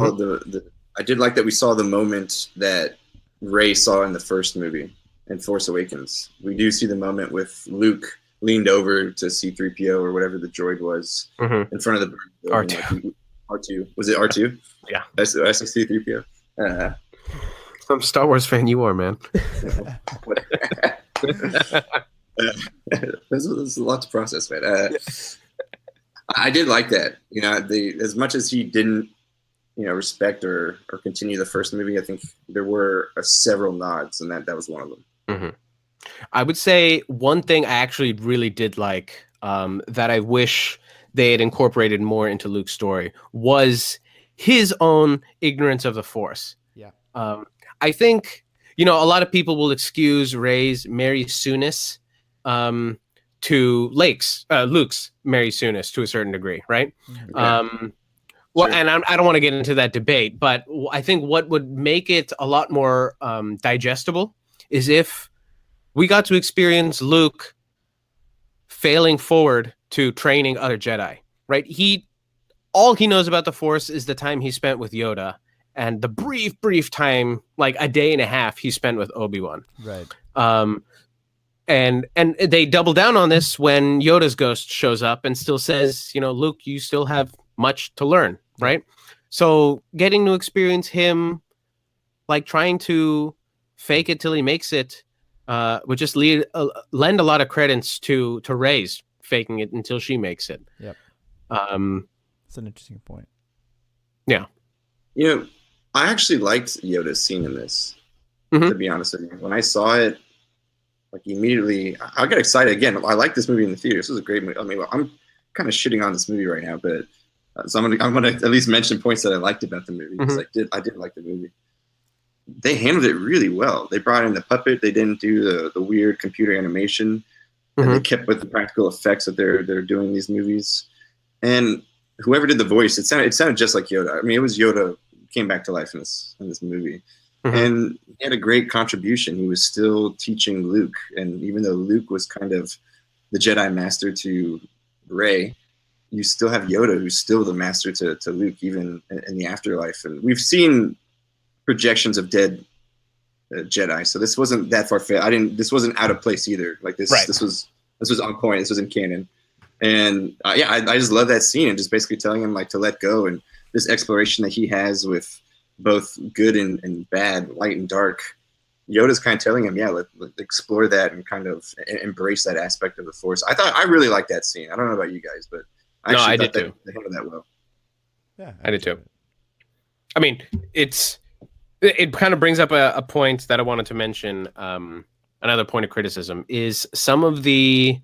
I did like that we saw the moment that Rey saw in the first movie in Force Awakens. We do see the moment with Luke leaned over to C-3PO or whatever the droid was in front of the R2. R2. Was it R2? Yeah. I said C-3PO. Some Star Wars fan you are, man. There's a lot to process, man. I did like that. As much as he didn't, respect or continue the first movie, I think there were several nods, and that was one of them. I would say one thing I actually really did like, that I wish they had incorporated more into Luke's story, was his own ignorance of the Force. Yeah. I think, a lot of people will excuse Rey's Mary Sooness to Luke's Mary Soonis to a certain degree, right? Okay. Well, Sure. and I don't want to get into that debate, but I think what would make it a lot more digestible is if we got to experience Luke failing forward to training other Jedi, right? All he knows about the Force is the time he spent with Yoda and the brief time, like a day and a half he spent with Obi-Wan. Right. And they double down on this when Yoda's ghost shows up and still says, Luke, you still have much to learn, right? So getting to experience him like trying to fake it till he makes it would just lend a lot of credence to Rey's faking it until she makes it. Yep. That's an interesting point. Yeah. I actually liked Yoda's scene in this, to be honest with you. When I saw it, like immediately, I got excited again. I like this movie in the theater. This was a great movie. I mean, I'm kind of shitting on this movie right now, but so I'm gonna at least mention points that I liked about the movie because I did like the movie. They handled it really well. They brought in the puppet. They didn't do the weird computer animation. And they kept with the practical effects that they're doing in these movies. And whoever did the voice, it sounded just like Yoda. I mean, it was Yoda came back to life in this movie. And he had a great contribution. He was still teaching Luke. And even though Luke was kind of the Jedi master to Rey, you still have Yoda, who's still the master to Luke, even in the afterlife. And we've seen projections of dead Jedi, so this wasn't that far-fetched. This wasn't out of place either. Like this, right. This was on point. This was in canon. And I just love that scene and just basically telling him like to let go and this exploration that he has with both good and bad, light and dark. Yoda's kind of telling him, let's explore that and kind of embrace that aspect of the Force. I really liked that scene. I don't know about you guys, but I did too. They handled that well. Yeah, I did too. I mean, it kind of brings up a point that I wanted to mention. Another point of criticism is some of the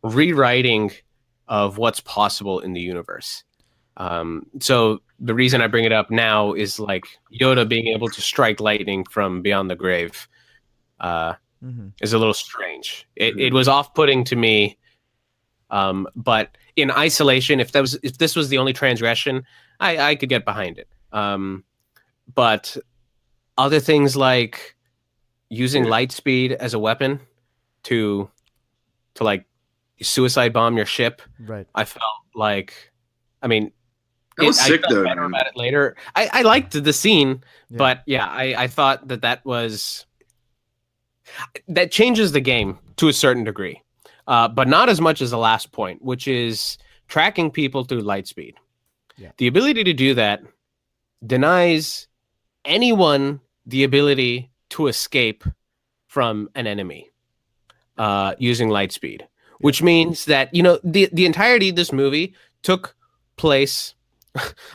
rewriting of what's possible in the universe. So the reason I bring it up now is like Yoda being able to strike lightning from beyond the grave is a little strange. It was off-putting to me, but in isolation, if this was the only transgression, I could get behind it. But other things like using light speed as a weapon to like suicide bomb your ship, right? I felt like, I mean, that was sick though. Better about it later. I liked the scene, but I thought that changes the game to a certain degree, but not as much as the last point, which is tracking people through light speed. Yeah. The ability to do that denies anyone the ability to escape from an enemy using light speed, which means that the entirety of this movie took place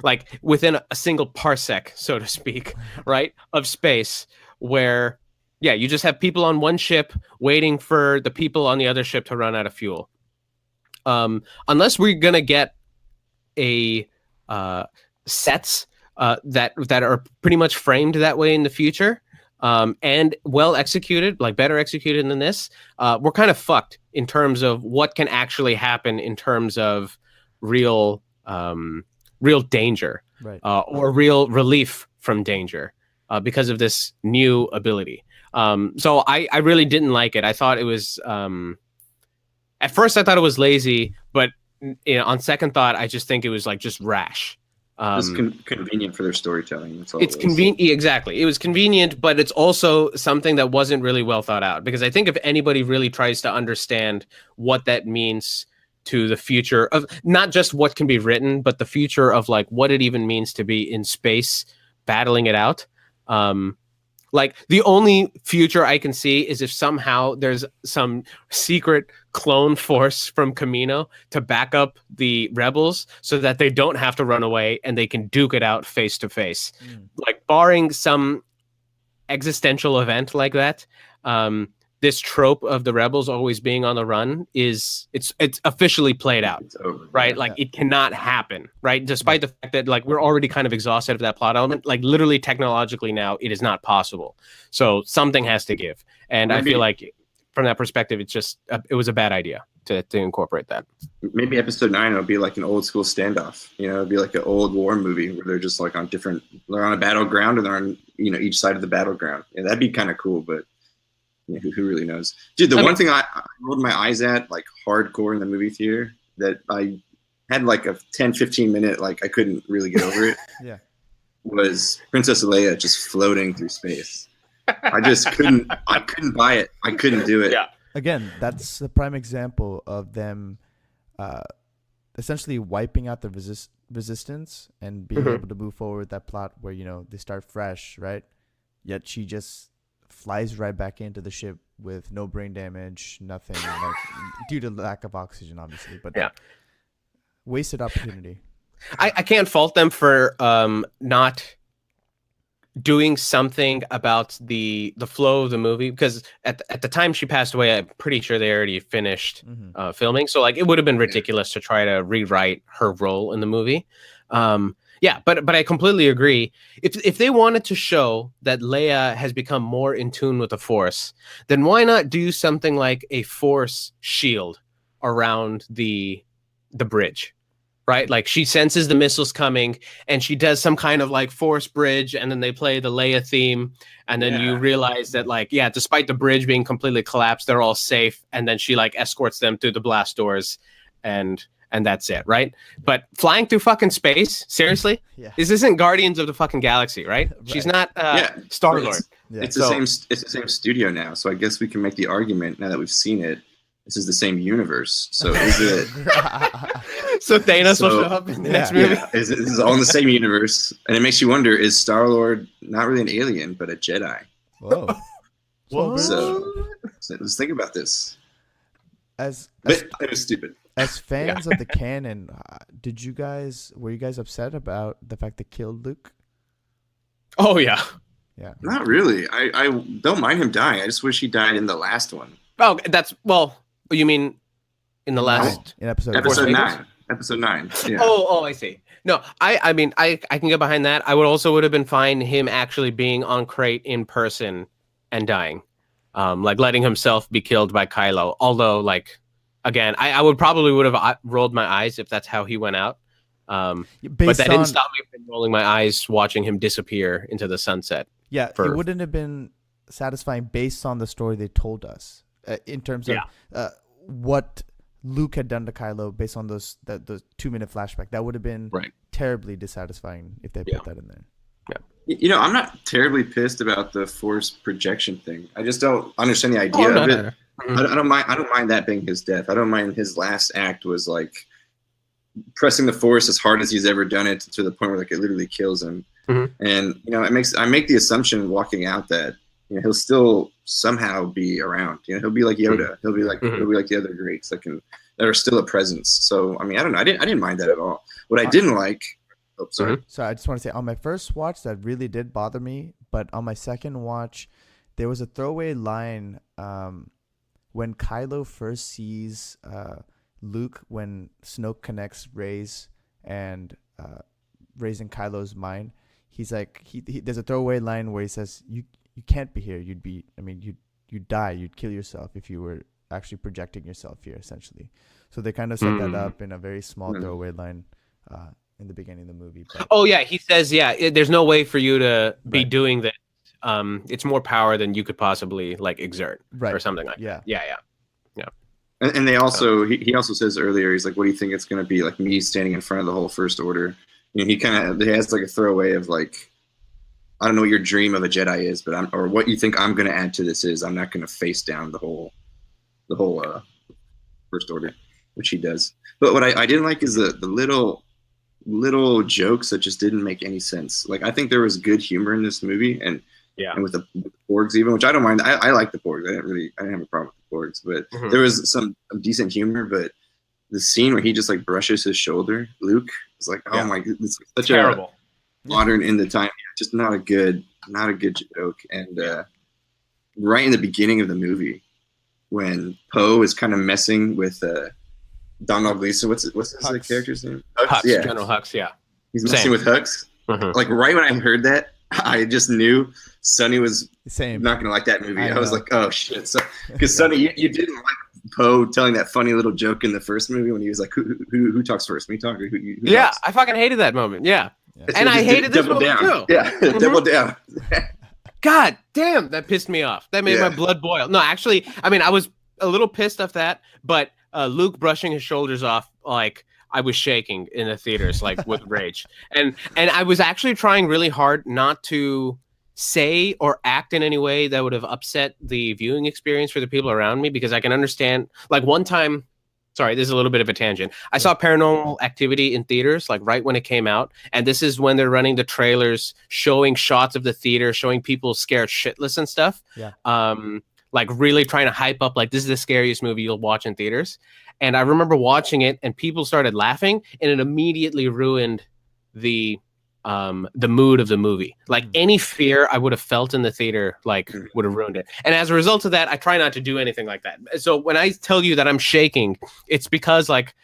like within a single parsec, so to speak, right, of space, where you just have people on one ship waiting for the people on the other ship to run out of fuel. Unless we're gonna get a sets that are pretty much framed that way in the future, and well executed, like better executed than this, we're kind of fucked in terms of what can actually happen in terms of real danger, right, or real relief from danger because of this new ability. So I really didn't like it. I thought it was at first I thought it was lazy, but on second thought, I just think it was like just rash. It's convenient for their storytelling. That's all it's convenient. Exactly. It was convenient, but it's also something that wasn't really well thought out, because I think if anybody really tries to understand what that means to the future of not just what can be written, but the future of like what it even means to be in space, battling it out. Like the only future I can see is if somehow there's some secret clone force from Kamino to back up the rebels so that they don't have to run away and they can duke it out face to face. Like barring some existential event like that, this trope of the rebels always being on the run it's officially played out, right? Like it cannot happen, right? Despite the fact that like we're already kind of exhausted of that plot element, like literally technologically now it is not possible. So something has to give, and I feel like from that perspective, it was a bad idea to incorporate that. Maybe episode 9 will be like an old school standoff. You know, it'll be like an old war movie where they're just like they're on a battleground and they're on, you know, each side of the battleground. Yeah, that'd be kind of cool, but you know, who really knows? Dude, one thing I rolled my eyes at like hardcore in the movie theater that I had like a 10-15 minute, like I couldn't really get over it. Yeah. Was Princess Leia just floating through space. I just couldn't buy it. I couldn't do it. Yeah. Again, that's the prime example of them essentially wiping out the resistance and being able to move forward with that plot where, you know, they start fresh, right? Yet she just flies right back into the ship with no brain damage, nothing, like, due to lack of oxygen, obviously. But yeah, wasted opportunity. I can't fault them for not doing something about the flow of the movie, because at the time she passed away, I'm pretty sure they already finished filming. So like it would have been ridiculous to try to rewrite her role in the movie. Yeah, but I completely agree. If they wanted to show that Leia has become more in tune with the Force, then why not do something like a Force shield around the bridge? Right? Like she senses the missiles coming and she does some kind of like force bridge, and then they play the Leia theme, and then you realize that like, yeah, despite the bridge being completely collapsed, they're all safe, and then she like escorts them through the blast doors, and that's it, right? But flying through fucking space, seriously? Yeah. This isn't Guardians of the fucking Galaxy, right? She's not Star-Lord. It's the same studio now, so I guess we can make the argument now that we've seen it. This is the same universe. So is it? So Thanos will show up in the next movie? Yeah. This is all in the same universe. And it makes you wonder, is Star-Lord not really an alien, but a Jedi? Whoa. So let's think about this. But it was stupid. As fans of the canon, were you guys upset about the fact they killed Luke? Oh, yeah. Yeah. Not really. I don't mind him dying. I just wish he died in the last one. Oh, you mean in the last in episode 9? Episode 9. Yeah. Oh, I see. No, I mean I can get behind that. I would have been fine him actually being on Crate in person and dying, like letting himself be killed by Kylo. Although, like, again, I would have rolled my eyes if that's how he went out. But that didn't stop me from rolling my eyes watching him disappear into the sunset. Yeah, it wouldn't have been satisfying based on the story they told us. In terms of what Luke had done to Kylo based on those 2-minute flashback, that would have been terribly dissatisfying if they put that in there. Yeah, you know, I'm not terribly pissed about the Force projection thing. I just don't understand the idea of it. I don't mind that being his death. I don't mind his last act was like pressing the Force as hard as he's ever done it to the point where like it literally kills him. And you know, I make the assumption walking out that, you know, he'll still somehow be around. You know, he'll be like Yoda. He'll be like the other greats that are still a presence. So I mean, I don't know. I didn't mind that at all. What I didn't like. Oh, sorry. So I just want to say, on my first watch, that really did bother me. But on my second watch, there was a throwaway line when Kylo first sees Luke, when Snoke connects Rey's and Rey's in Kylo's mind. He's like, there's a throwaway line where he says, "You can't be here. You'd die. You'd kill yourself if you were actually projecting yourself here," essentially. So they kind of set that up in a very small throwaway line in the beginning of the movie. But, oh yeah, he says, there's no way for you to be doing this. It's more power than you could possibly like exert, or something like that. Yeah. And they also he also says earlier, he's like, "What do you think it's going to be like me standing in front of the whole First Order?" You know, he has like a throwaway of like, I don't know what your dream of a Jedi is, but or what you think I'm going to add to this is, I'm not going to face down the whole First Order, which he does. But what I didn't like is the little jokes that just didn't make any sense. Like, I think there was good humor in this movie, and with the Porgs even, which I don't mind. I like the Porgs. I didn't have a problem with the Porgs, but there was some decent humor. But the scene where he just like brushes his shoulder, Luke, is like, oh my god, it's such terrible. Modern in the time, just not a good joke. And right in the beginning of the movie, when Poe is kind of messing with Donald Gleason, what's his character's name? Hux, yeah. General Hux, yeah. He's messing with Hux. Like right when I heard that, I just knew Sonny was not gonna like that movie. I was like, oh shit, because Sonny, you didn't like Poe telling that funny little joke in the first movie when he was like, "Who talks first? Me talk or who Yeah, talks?" I fucking hated that moment. Yeah. And I Just hated this double moment down. too. Yeah, double down. God damn, that pissed me off. That made my blood boil. No, actually, I mean, I was a little pissed off that, but Luke brushing his shoulders off, like I was shaking in the theaters, like with rage. And I was actually trying really hard not to say or act in any way that would have upset the viewing experience for the people around me, because I can understand. Like one time, sorry, this is a little bit of a tangent. I saw Paranormal Activity in theaters, like right when it came out. And this is when they're running the trailers, showing shots of the theater, showing people scared shitless and stuff. Yeah. Like really trying to hype up, like, this is the scariest movie you'll watch in theaters. And I remember watching it and people started laughing, and it immediately ruined the mood of the movie. Like any fear I would have felt in the theater, like would have ruined it. And as a result of that, I try not to do anything like that. So when I tell you that I'm shaking, it's because, like,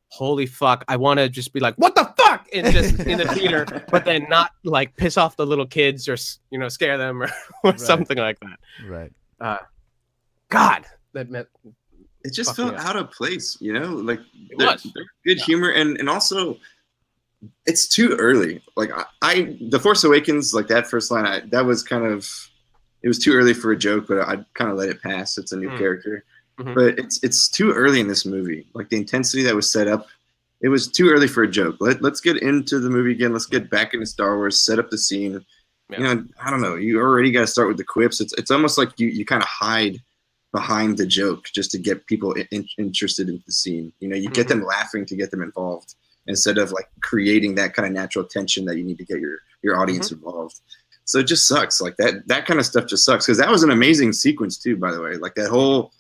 holy fuck, I want to just be like, what the fuck, and just in the theater, but then not like piss off the little kids or, you know, scare them or something like that. Right. God, that meant it just felt out of place, you know, like they're good humor. And also it's too early. Like The Force Awakens, like that first line, that was kind of, it was too early for a joke, but I kind of let it pass. It's a new character, but it's too early in this movie. Like the intensity that was set up, it was too early for a joke. Let's get into the movie again. Let's get back into Star Wars, set up the scene. Yeah. You know, I don't know. You already got to start with the quips. It's almost like you kind of hide behind the joke just to get people interested in the scene. You know, you get them laughing to get them involved, instead of like creating that kind of natural tension that you need to get your audience involved. So it just sucks. Like that kind of stuff just sucks, because that was an amazing sequence too, by the way. Like that whole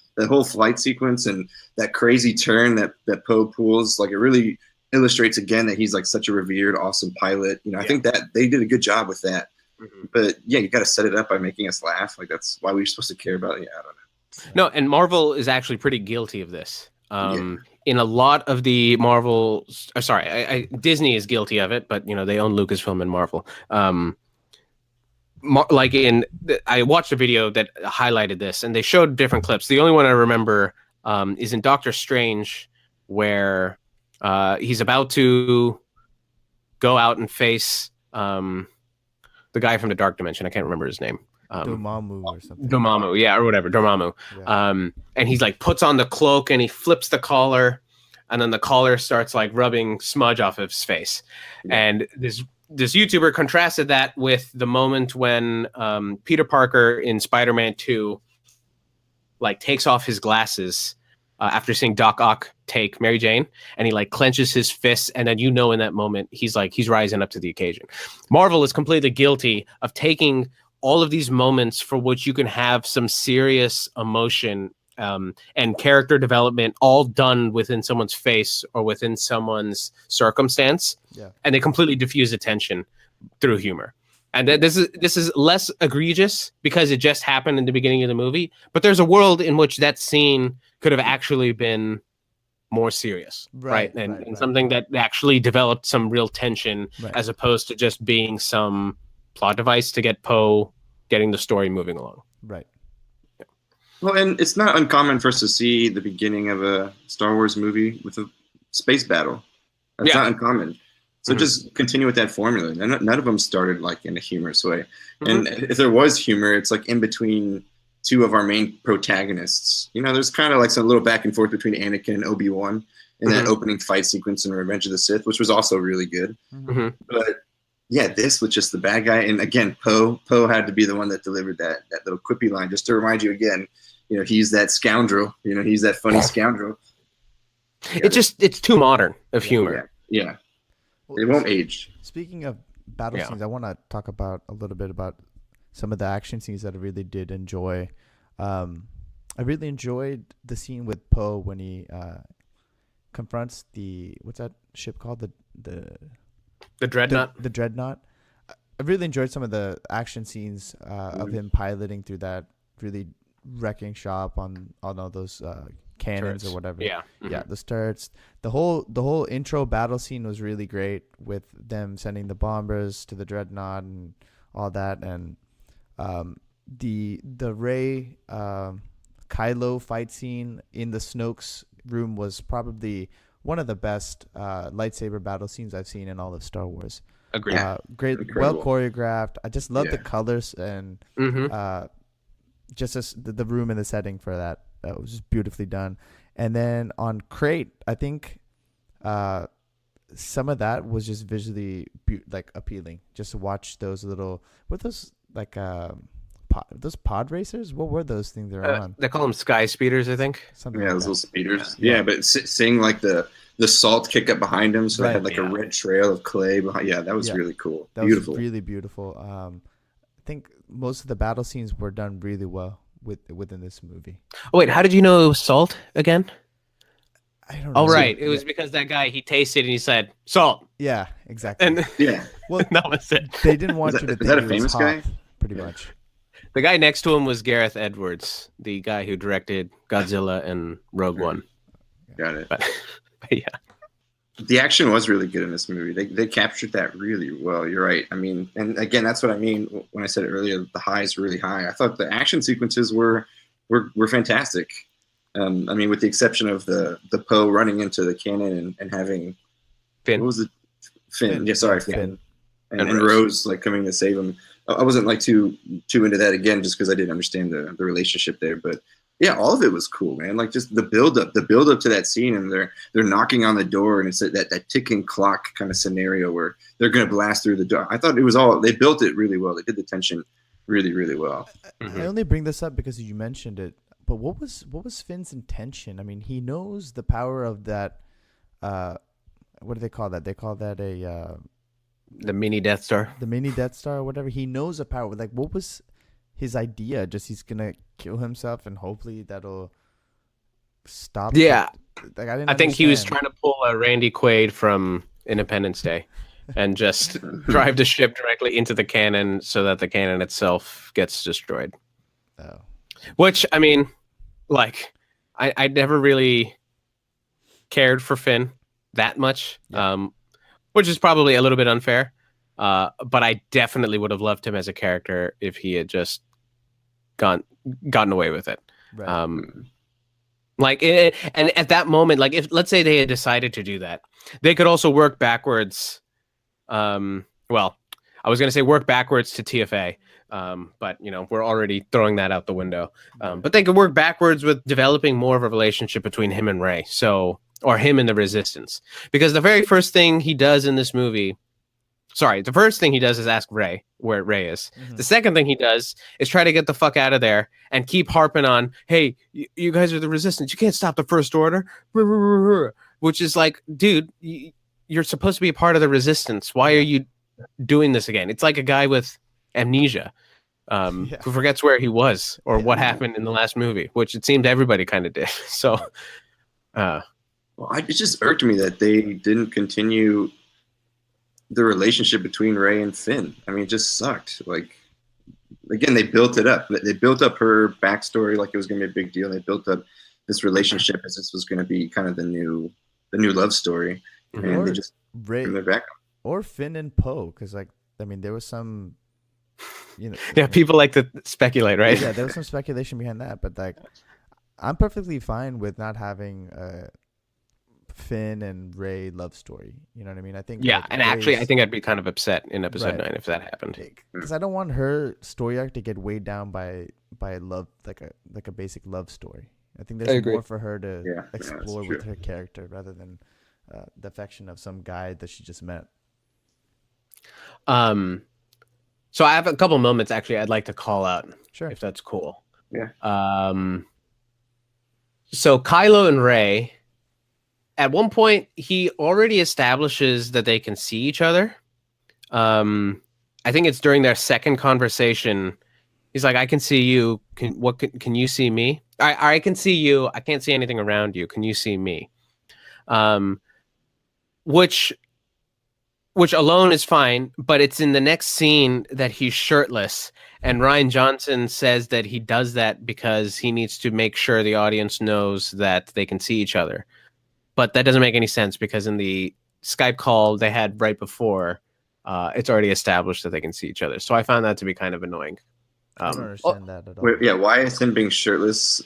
flight sequence and that crazy turn that Poe pulls, like it really illustrates again that he's like such a revered, awesome pilot. You know, I think that they did a good job with that. But yeah, you got to set it up by making us laugh. Like that's why we're supposed to care about it. Yeah, I don't know. No, and Marvel is actually pretty guilty of this. In a lot of the Marvel, Disney is guilty of it, but you know they own Lucasfilm and Marvel. I watched a video that highlighted this, and they showed different clips. The only one I remember is in Doctor Strange, where he's about to go out and face the guy from the Dark Dimension. I can't remember his name. Dormammu or something. Dormammu, yeah, or whatever. Dormammu. Yeah. And he's like puts on the cloak and he flips the collar, and then the collar starts like rubbing smudge off of his face. Yeah. And this YouTuber contrasted that with the moment when Peter Parker in Spider-Man 2 like takes off his glasses after seeing Doc Ock take Mary Jane, and he like clenches his fists, and then in that moment he's rising up to the occasion. Marvel is completely guilty of taking all of these moments for which you can have some serious emotion and character development all done within someone's face or within someone's circumstance, and they completely diffuse attention through humor. And this is less egregious because it just happened in the beginning of the movie, but there's a world in which that scene could have actually been more serious, right? And something that actually developed some real tension, as opposed to just being some plot device to get Poe getting the story moving along. Right. Yeah. Well, and it's not uncommon for us to see the beginning of a Star Wars movie with a space battle. That's not uncommon. So just continue with that formula. None of them started like in a humorous way. And if there was humor, it's like in between two of our main protagonists. You know, there's kind of like some little back and forth between Anakin and Obi-Wan in that opening fight sequence in Revenge of the Sith, which was also really good. But yeah, this was just the bad guy. And again, Poe had to be the one that delivered that little quippy line, just to remind you again, you know, he's that scoundrel, you know, he's that funny scoundrel. It's too modern of humor. Yeah. It won't age. Speaking of battle scenes, I want to talk about a little bit about some of the action scenes that I really did enjoy. I really enjoyed the scene with Poe when he confronts what's that ship called? The Dreadnought. The Dreadnought. I really enjoyed some of the action scenes of him piloting through that really wrecking shop on all those cannons or whatever. Yeah. Yeah, the turrets. The whole intro battle scene was really great, with them sending the bombers to the Dreadnought and all that, and the Rey Kylo Kylo fight scene in the Snoke's room was probably one of the best lightsaber battle scenes I've seen in all of Star Wars. Agreed. Great, Incredible. well choreographed. I just love the colors and just the room and the setting for that. That was just beautifully done. And then on Crate, I think some of that was just visually like appealing. Just to watch those little, what those like those pod racers? What were those things they're on? They call them sky speeders, I think. Something those little speeders. Yeah, but seeing like the salt kick up behind him, so they had like a red trail of clay behind. Yeah, that was really cool. That beautiful. Was really beautiful. I think most of the battle scenes were done really well within this movie. Oh wait, how did you know it was salt again? I don't know. Oh right, it was because that guy, he tasted and he said salt. Yeah, exactly. And well, that was it. They didn't want you to think is that a it famous was guy? hot, pretty much. The guy next to him was Gareth Edwards, the guy who directed Godzilla and Rogue One. Got it. But yeah. The action was really good in this movie. They captured that really well. You're right. I mean, and again, that's what I mean when I said earlier, the high is really high. I thought the action sequences were fantastic. I mean, with the exception of the Poe running into the cannon and having Finn. What was it? Finn. Yeah, sorry, Finn. And Rose. Rose like coming to save him. I wasn't like too into that again, just because I didn't understand the relationship there. But yeah, all of it was cool, man. Like just the build up to that scene, and they're knocking on the door, and it's that ticking clock kind of scenario where they're gonna blast through the door. I thought it was they built it really well. They did the tension really, really well. I only bring this up because you mentioned it. But what was Finn's intention? I mean, he knows the power of that. What do they call that? They call that the mini Death Star. The mini Death Star or whatever. He knows the power. Like, what was his idea? Just he's gonna kill himself and hopefully that'll stop. Yeah, like, I think he was trying to pull a Randy Quaid from Independence Day, and just drive the ship directly into the cannon so that the cannon itself gets destroyed. Oh. Which, I mean, like, I never really cared for Finn that much, which is probably a little bit unfair. But I definitely would have loved him as a character if he had just gotten away with it. Right. Like, and at that moment, like, if let's say they had decided to do that, they could also work backwards. Well, I was going to say work backwards to TFA. But we're already throwing that out the window. But they could work backwards with developing more of a relationship between him and Rey. Or him and the Resistance. Because the very first thing he does in this movie, the first thing he does is ask Rey where Rey is. Mm-hmm. The second thing he does is try to get the fuck out of there and keep harping on, hey, you guys are the Resistance. You can't stop the First Order. Which is like, dude, you're supposed to be a part of the Resistance. Why are you doing this again? It's like a guy with amnesia who forgets where he was or what happened in the last movie, which it seemed everybody kind of did. So it just irked me that they didn't continue the relationship between Rey and Finn. I mean, it just sucked. Like, again, they built it up. They built up her backstory like it was going to be a big deal. They built up this relationship as this was going to be kind of the new love story, and they just Rey turned their back on. Or Finn and Poe, because there was some. People like to speculate, right? Yeah, there was some speculation behind that, but like, I'm perfectly fine with not having a Finn and Rey love story. You know what I mean? I think. Yeah, and actually, I think I'd be kind of upset in episode 9 if that happened. Because I don't want her story arc to get weighed down by love, like a basic love story. I think there's more for her to explore with her character rather than the affection of some guy that she just met. So I have a couple moments actually I'd like to call out, if that's cool. Yeah. So Kylo and Rey, at one point he already establishes that they can see each other. I think it's during their second conversation. He's like, "I can see you. Can you see me? I can see you. I can't see anything around you. Can you see me?" Which alone is fine, but it's in the next scene that he's shirtless, and Rian Johnson says that he does that because he needs to make sure the audience knows that they can see each other. But that doesn't make any sense because in the Skype call they had right before, it's already established that they can see each other. So I found that to be kind of annoying. I don't understand that at all. Yeah, why is him being shirtless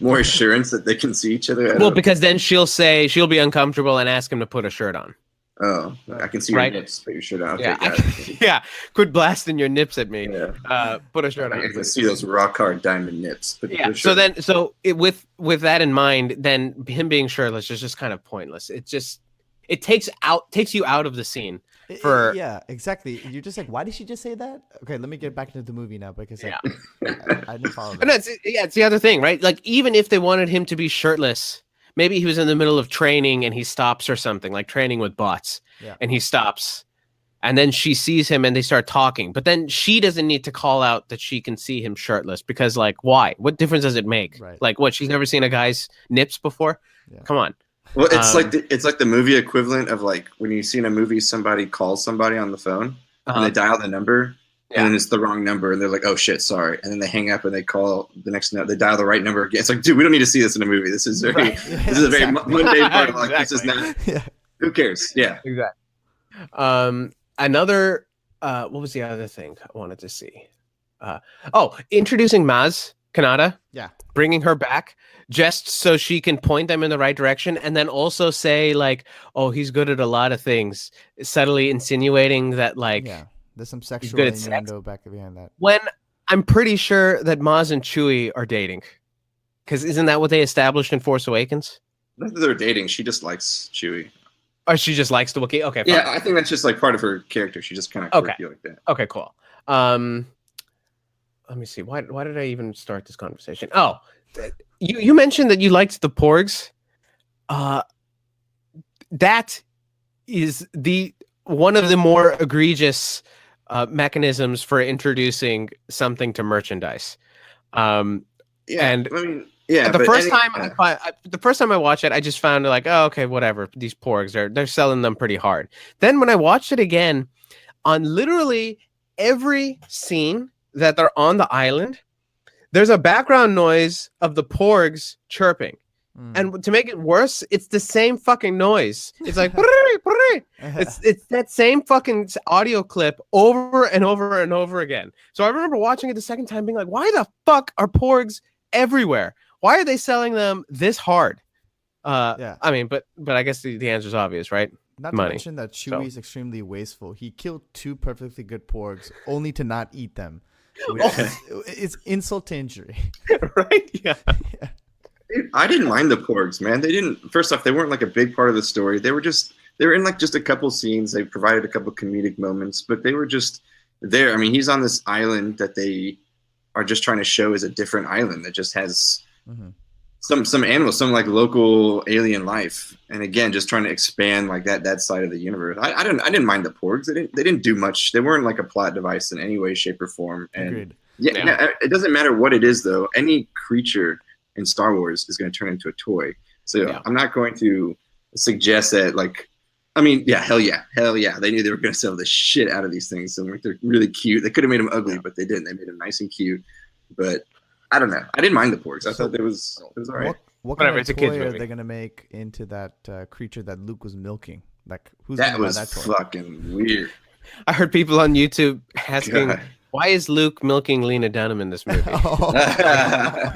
more assurance that they can see each other? Well, because then she'll be uncomfortable and ask him to put a shirt on. Oh, I can see your nips. Put your shirt on. Yeah, quit blasting your nips at me. Yeah. Put a shirt on. I can see those rock hard diamond nips. With that in mind, then him being shirtless is just kind of pointless. It takes you out of the scene. Yeah, exactly. You're just like, why did she just say that? Okay, let me get back into the movie now because I didn't follow that. No, it's the other thing, right? Like, even if they wanted him to be shirtless, maybe he was in the middle of training and he stops or something, like training with bots, and he stops, and then she sees him and they start talking. But then she doesn't need to call out that she can see him shirtless because, like, why? What difference does it make? Right. Like, what? She's never seen a guy's nips before? Yeah. Come on. Well, it's like the movie equivalent of like when you see in a movie somebody calls somebody on the phone and they dial the number and then it's the wrong number and they're like, oh shit, sorry, and then they hang up and they call the next they dial the right number again. It's like, dude, we don't need to see this in a movie. This is very this is a very mundane part. Like this is not. Who cares? Yeah, exactly. Another what was the other thing I wanted to see? Introducing Maz Kanata. Yeah, bringing her back just so she can point them in the right direction, and then also say like, "Oh, he's good at a lot of things," subtly insinuating that like, there's some sexual innuendo back behind that. When I'm pretty sure that Maz and Chewie are dating, because isn't that what they established in Force Awakens? Not that they're dating. She just likes Chewie. Or she just likes the Wookiee. Okay, fine. Yeah, I think that's just like part of her character. She just kind of quirky like that. Okay, cool. Let me see. Why did I even start this conversation? Oh, you mentioned that you liked the Porgs. That is one of the more egregious mechanisms for introducing something to merchandise. The first time I watched it, I just found like, oh, okay, whatever. These Porgs they're selling them pretty hard. Then when I watched it again, on literally every scene that they're on the island, there's a background noise of the Porgs chirping. And to make it worse, it's the same fucking noise. It's like it's that same fucking audio clip over and over and over again. So I remember watching it the second time being like, why the fuck are Porgs everywhere? Why are they selling them this hard? I mean, but I guess the answer is obvious, right? Not to mention that Chewie is extremely wasteful. He killed 2 perfectly good Porgs only to not eat them. It's insult to injury. Right? Yeah. I didn't mind the Porgs, man. First off, they weren't like a big part of the story. They were in like just a couple scenes. They provided a couple comedic moments, but they were just there. I mean, he's on this island that they are just trying to show as a different island that just has some animals, some like local alien life. And again, just trying to expand like that side of the universe. I didn't mind the Porgs. They didn't do much. They weren't like a plot device in any way, shape, or form. And agreed. It doesn't matter what it is though. Any creature in Star Wars is going to turn into a toy. So I'm not going to suggest that hell yeah. They knew they were going to sell the shit out of these things. And they're really cute. They could have made them ugly, but they didn't. They made them nice and cute. But I don't know. I didn't mind the Porgs. I thought it was all right. What kind of toy are they going to make into that creature that Luke was milking? Like, who's that going to was buy that toy? Fucking weird. I heard people on YouTube asking, why is Luke milking Lena Dunham in this movie? I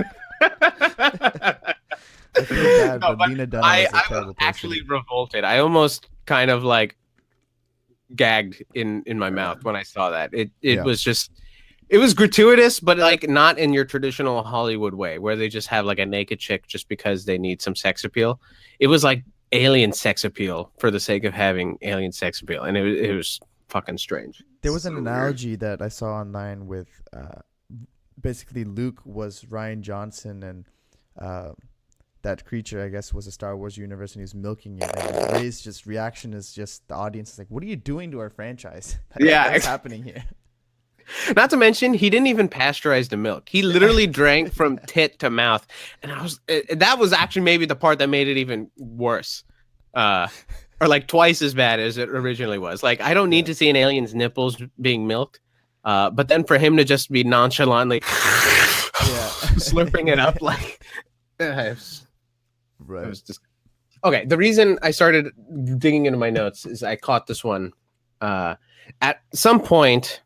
was actually revolted. I almost kind of like gagged in my mouth when I saw that. It was just, it was gratuitous, but like not in your traditional Hollywood way where they just have like a naked chick just because they need some sex appeal. It was like alien sex appeal for the sake of having alien sex appeal, and it was fucking strange. There was an analogy that I saw online with basically Luke was Rian Johnson and that creature, I guess, was a Star Wars universe, and he was milking it. And Ray's just reaction is just the audience is like, "What are you doing to our franchise? What's happening here?" Not to mention, he didn't even pasteurize the milk. He literally drank from tit to mouth, and that was actually maybe the part that made it even worse, or like twice as bad as it originally was. Like, I don't need to see an alien's nipples being milked, but then for him to just be nonchalantly slurping it up like. Right. It was just okay. The reason I started digging into my notes is I caught this one at some point.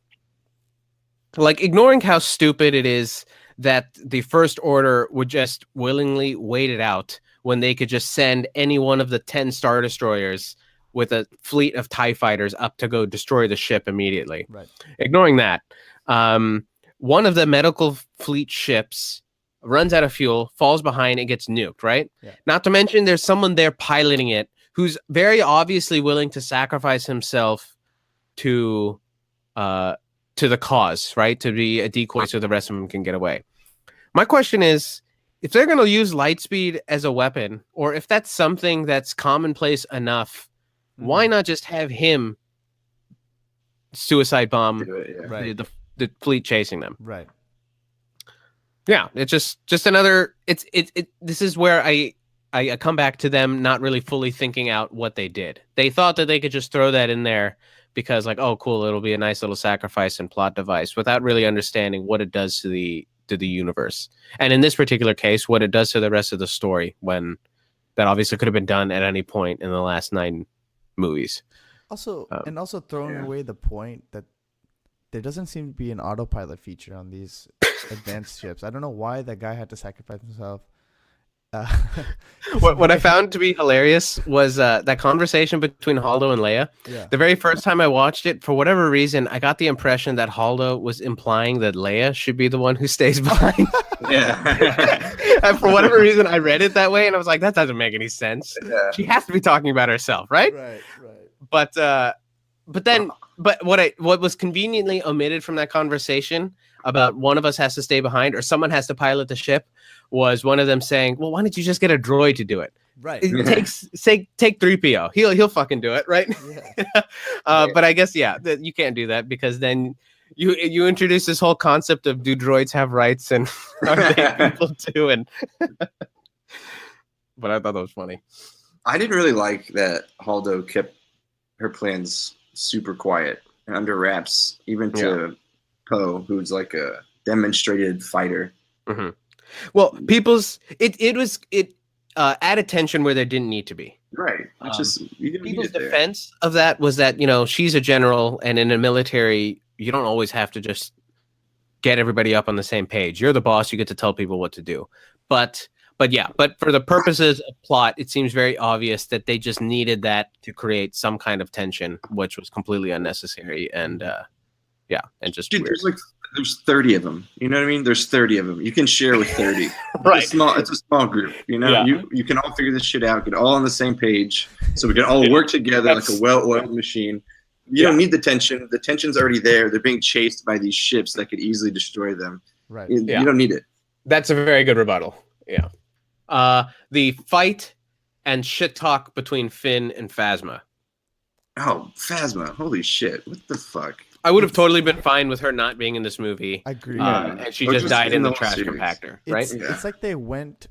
like ignoring how stupid it is that the First Order would just willingly wait it out when they could just send any one of the 10 Star Destroyers with a fleet of TIE fighters up to go destroy the ship immediately. Right. Ignoring that, one of the medical fleet ships runs out of fuel, falls behind, and gets nuked, right? Yeah. Not to mention there's someone there piloting it who's very obviously willing to sacrifice himself to the cause, right? To be a decoy so the rest of them can get away. My question is, if they're going to use lightspeed as a weapon, or if that's something that's commonplace enough, why not just have him suicide bomb the fleet chasing them? Right. Yeah, it's just another. This is where I come back to them not really fully thinking out what they did. They thought that they could just throw that in there because, like, oh, cool, it'll be a nice little sacrifice and plot device, without really understanding what it does to the universe, and in this particular case, what it does to the rest of the story. When that obviously could have been done at any point in the last 9 movies. Also, throwing away the point that there doesn't seem to be an autopilot feature on these advanced ships. I don't know why that guy had to sacrifice himself. What I found to be hilarious was that conversation between Holdo and Leia. Yeah. The very first time I watched it, for whatever reason, I got the impression that Holdo was implying that Leia should be the one who stays behind. Yeah. And for whatever reason, I read it that way, and I was like, that doesn't make any sense. Yeah. She has to be talking about herself, right? Right. But what was conveniently omitted from that conversation about one of us has to stay behind or someone has to pilot the ship was one of them saying, well, why don't you just get a droid to do it? Right. Take 3PO. He'll fucking do it, right? Yeah. But I guess, you can't do that because then you introduce this whole concept of, do droids have rights, and are they people too? And but I thought that was funny. I didn't really like that Holdo kept her plans super quiet and under wraps, even to Poe, who's like a demonstrated fighter. Mm-hmm. Well, it added tension where there didn't need to be. Right. It's just people's defense of that was that, she's a general, and in a military, you don't always have to just get everybody up on the same page. You're the boss. You get to tell people what to do. But for the purposes of plot, it seems very obvious that they just needed that to create some kind of tension, which was completely unnecessary and just dude, weird. There's 30 of them. You know what I mean? There's 30 of them. You can share with 30. Right. It's a small group. You can all figure this shit out. Get all on the same page, so we can all work together like a well-oiled machine. You don't need the tension. The tension's already there. They're being chased by these ships that could easily destroy them. Right. You don't need it. That's a very good rebuttal. Yeah. The fight and shit talk between Finn and Phasma. Oh, Phasma! Holy shit! What the fuck? I would have totally been fine with her not being in this movie. I agree. And she just died in the trash compactor, right? It's like they went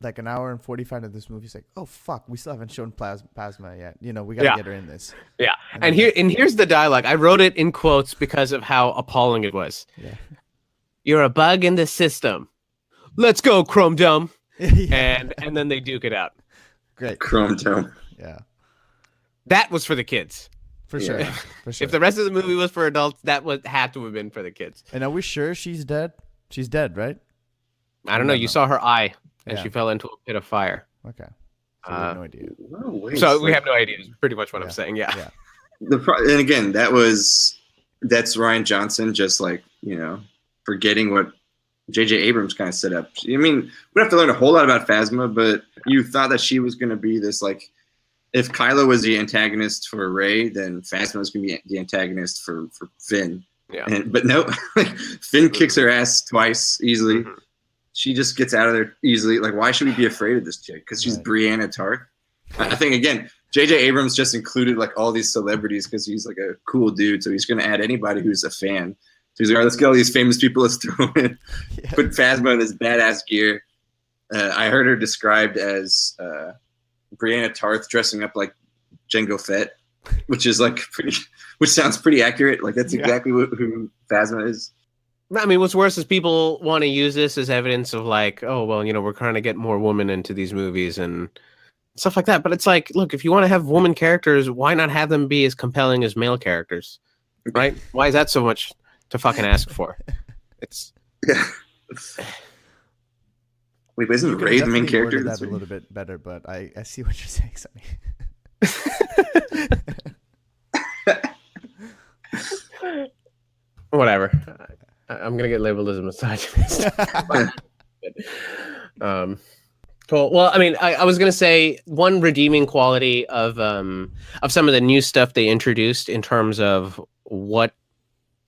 like an hour and 45 of this movie. It's like, oh fuck, we still haven't shown Phasma yet. We gotta get her in this. Yeah. And here's the dialogue. I wrote it in quotes because of how appalling it was. Yeah. You're a bug in the system. Let's go, Chrome Dome. Yeah. And then they duke it out. Great. Chrome Dome. Yeah. That was for the kids. For sure. For sure. If the rest of the movie was for adults, that had to have been for the kids. And are we sure she's dead? She's dead, right? I don't know. You saw her eye and she fell into a pit of fire. Okay. So we have no idea. So we have no idea. Is pretty much what I'm saying. Yeah. And again, that's Ryan Johnson just forgetting what J.J. Abrams kind of set up. I mean, we don't have to learn a whole lot about Phasma, but you thought that she was going to be this, if Kylo was the antagonist for Rey, then Phasma was going to be the antagonist for Finn. Yeah. But no, Finn kicks her ass twice easily. Mm-hmm. She just gets out of there easily. Why should we be afraid of this chick? Because she's Brianna Tarth. I think, again, J.J. Abrams just included all these celebrities because he's a cool dude. So he's going to add anybody who's a fan. So he's like, all right, let's get all these famous people. Let's throw in. Yeah. Put Phasma in his badass gear. I heard her described as Brianna Tarth dressing up like Jango Fett, which is which sounds pretty accurate. That's exactly who Phasma is. I mean, what's worse is people want to use this as evidence of we're trying to get more women into these movies and stuff like that. But it's look, if you want to have woman characters, why not have them be as compelling as male characters, right? Why is that so much to fucking ask for. It's Yeah. Wait, but isn't Rey the main character? That a little bit better, but I see what you're saying, Sonny. Whatever. I'm gonna get labeled as a misogynist. Cool. Well, I mean, I was gonna say one redeeming quality of some of the new stuff they introduced in terms of what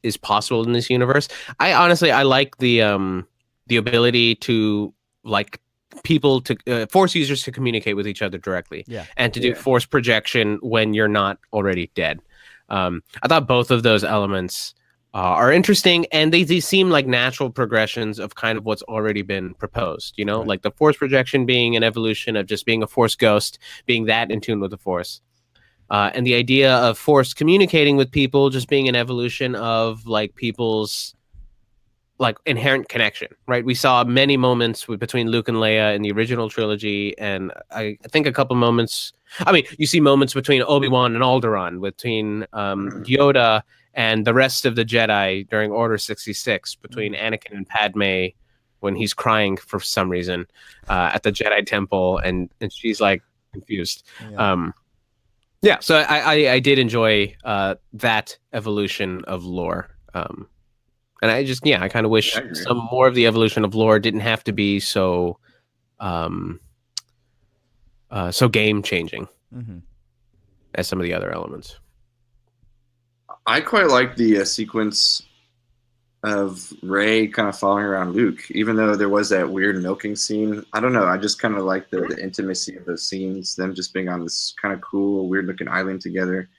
is possible in this universe. I like the ability to like people to force users to communicate with each other directly, and to do force projection when you're not already dead. I thought both of those elements are interesting, and they seem like natural progressions of kind of what's already been proposed, you know, like the force projection being an evolution of just being a force ghost, being that in tune with the force. And the idea of force communicating with people just being an evolution of like people's like inherent connection, right? We saw many moments between Luke and Leia in the original trilogy, and I think a couple moments. I mean, you see moments between Obi-Wan and Alderaan, between Yoda and the rest of the Jedi during Order 66, between Anakin and Padme when he's crying for some reason at the Jedi Temple, and she's like confused. So I did enjoy that evolution of lore. And I just, I kind of wish some more of the evolution of lore didn't have to be so game changing as some of the other elements. I quite like the sequence of Rey kind of following around Luke, even though there was that weird milking scene. I don't know. I just kind of like the intimacy of those scenes, them just being on this kind of cool, weird looking island together.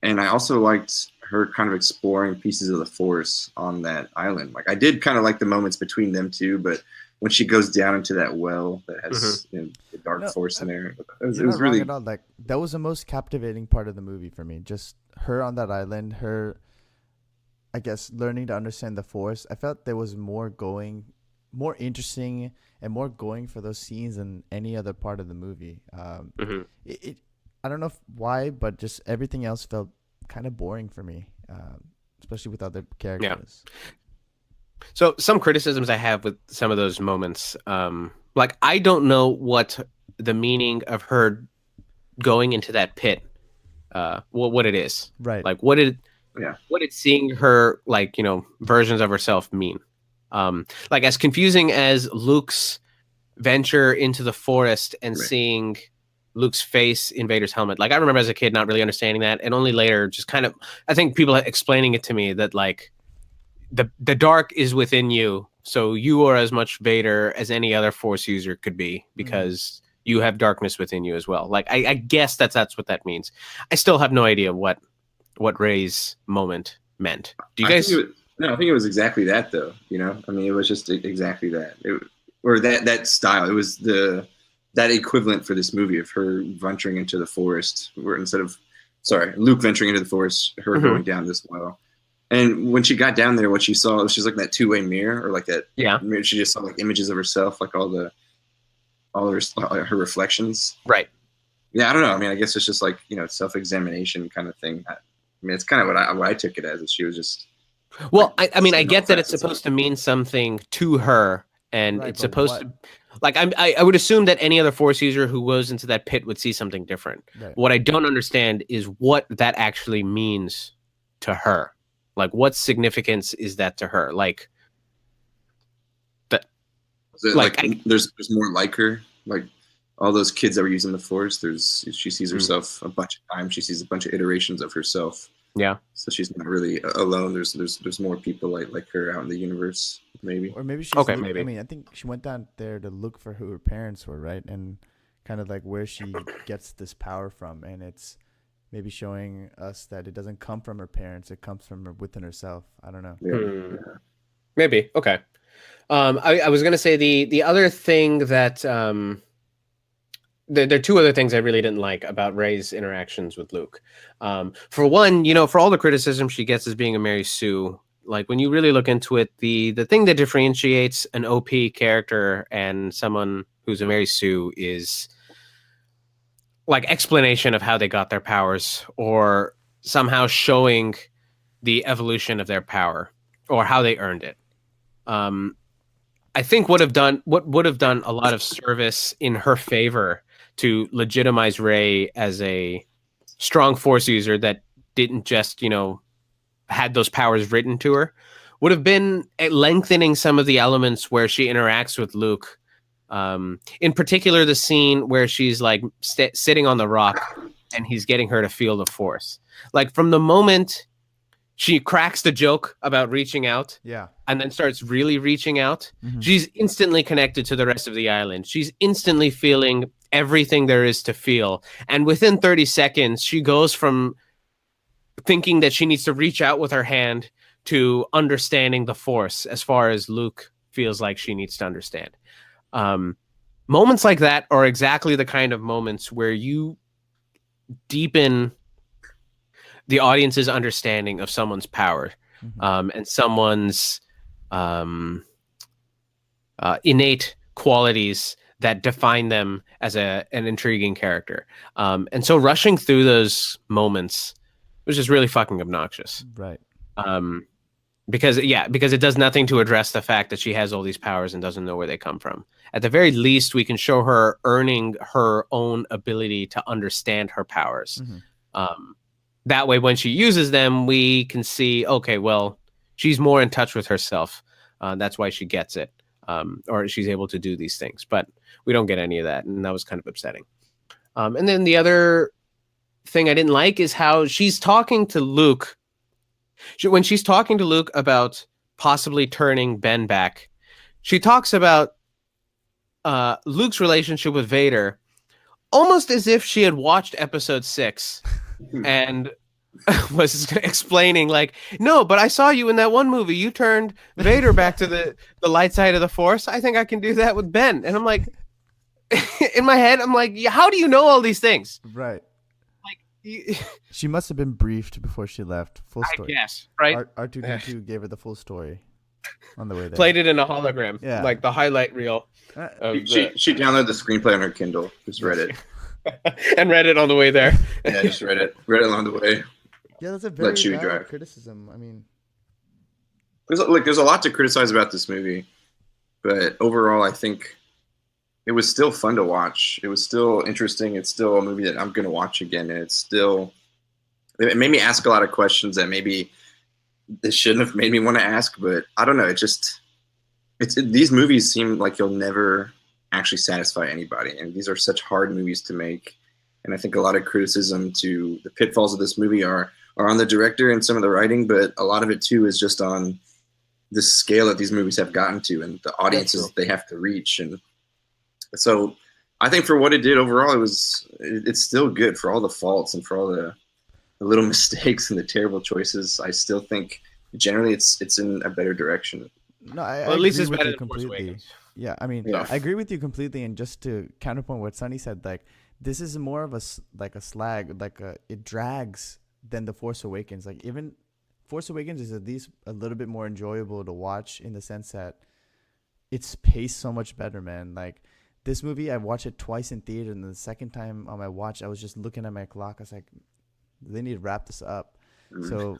And I also liked her kind of exploring pieces of the Force on that island. Like I did kind of like the moments between them two, but when she goes down into that well that has the dark Force in there, it was really wrong at all. Like that was the most captivating part of the movie for me. Just her on that island, her, I guess, learning to understand the Force. I felt there was more interesting and more going for those scenes than any other part of the movie. I don't know why, but just everything else felt kind of boring for me, especially with other characters. So some criticisms I have with some of those moments, like I don't know what the meaning of her going into that pit, what it is, right? Like what did seeing her like versions of herself mean? Like as confusing as Luke's venture into the forest and seeing Luke's face in Vader's helmet. Like I remember as a kid not really understanding that, and only later just kind of I think people explaining it to me that like the dark is within you, so you are as much Vader as any other Force user could be because you have darkness within you as well. Like I guess that's what that means. I still have no idea what Rey's moment meant. Do you guys? I think it was exactly that though. I mean, it was just exactly that, or that style. It was that equivalent for this movie of her venturing into the forest, where Luke venturing into the forest, her going down this well. And when she got down there, what she saw was she's like that two-way mirror, or like that mirror. She just saw like images of herself, like all her reflections. Right. Yeah, I don't know. I mean, I guess it's just like self-examination kind of thing. I mean, it's kind of what I took it as. Is she was just. Well, I mean, I get that it's supposed to mean something to her, and it's supposed to. Like I would assume that any other Force user who goes into that pit would see something different. Right. What I don't understand is what that actually means to her. Like, what significance is that to her? Like, that. There's more like her. Like all those kids that were using the Force. She sees herself a bunch of times. She sees a bunch of iterations of herself. Yeah. So she's not really alone. There's more people like her out in the universe, maybe. Or maybe she's maybe. I mean, I think she went down there to look for who her parents were, right? And kind of like where she gets this power from, and it's maybe showing us that it doesn't come from her parents; it comes from within herself. I don't know. Yeah. Maybe. Okay. I was gonna say the other thing that there are two other things I really didn't like about Rey's interactions with Luke. For one, for all the criticism she gets as being a Mary Sue, like when you really look into it, the thing that differentiates an OP character and someone who's a Mary Sue is like explanation of how they got their powers or somehow showing the evolution of their power. or how they earned it. I think what would have done a lot of service in her favor to legitimize Rey as a strong Force user that didn't just, had those powers written to her, would have been lengthening some of the elements where she interacts with Luke. In particular, the scene where she's like sitting on the rock and he's getting her to feel the Force. Like from the moment she cracks the joke about reaching out, and then starts really reaching out, she's instantly connected to the rest of the island. She's instantly feeling everything there is to feel. And within 30 seconds, she goes from thinking that she needs to reach out with her hand to understanding the Force as far as Luke feels like she needs to understand. Moments like that are exactly the kind of moments where you deepen the audience's understanding of someone's power, and someone's innate qualities that define them as an intriguing character. And so rushing through those moments was just really fucking obnoxious. Right. Because it does nothing to address the fact that she has all these powers and doesn't know where they come from. At the very least, we can show her earning her own ability to understand her powers. That way, when she uses them, we can see, okay, well, she's more in touch with herself. That's why she gets it, or she's able to do these things. But we don't get any of that, and that was kind of upsetting. And then the other thing I didn't like is how she's talking to Luke. When she's talking to Luke about possibly turning Ben back, she talks about Luke's relationship with Vader almost as if she had watched episode 6 and was explaining like, no, but I saw you in that one movie. You turned Vader back to the light side of the Force. I think I can do that with Ben. And I'm like, in my head, I'm like, how do you know all these things? Right. Like, she must have been briefed before she left. Full story. Yes, right? R2-D2 gave her the full story on the way there. Played it in a hologram, like the highlight reel. She downloaded the screenplay on her Kindle. Just read it. And read it on the way there. Yeah, just read it. Read it along the way. Yeah, that's a very valid criticism. I mean, there's a lot to criticize about this movie, but overall, I think it was still fun to watch. It was still interesting. It's still a movie that I'm going to watch again, and it made me ask a lot of questions that maybe this shouldn't have made me want to ask, but I don't know. These movies seem like you'll never actually satisfy anybody, and these are such hard movies to make. And I think a lot of criticism to the pitfalls of this movie are on the director and some of the writing, but a lot of it too is just on the scale that these movies have gotten to and the audiences they have to reach. And so I think for what it did overall, it's still good for all the faults and for all the little mistakes and the terrible choices. I still think generally it's in a better direction. No, I at least it's agree with better you than Force completely. Awakens. Yeah, I mean, I agree with you completely. And just to counterpoint what Sonny said, like this is more of a slag, it drags than the Force Awakens. Like even Force Awakens is at least a little bit more enjoyable to watch in the sense that it's paced so much better, man. Like this movie, I watched it twice in theater, and the second time on my watch, I was just looking at my clock. I was like, they need to wrap this up. So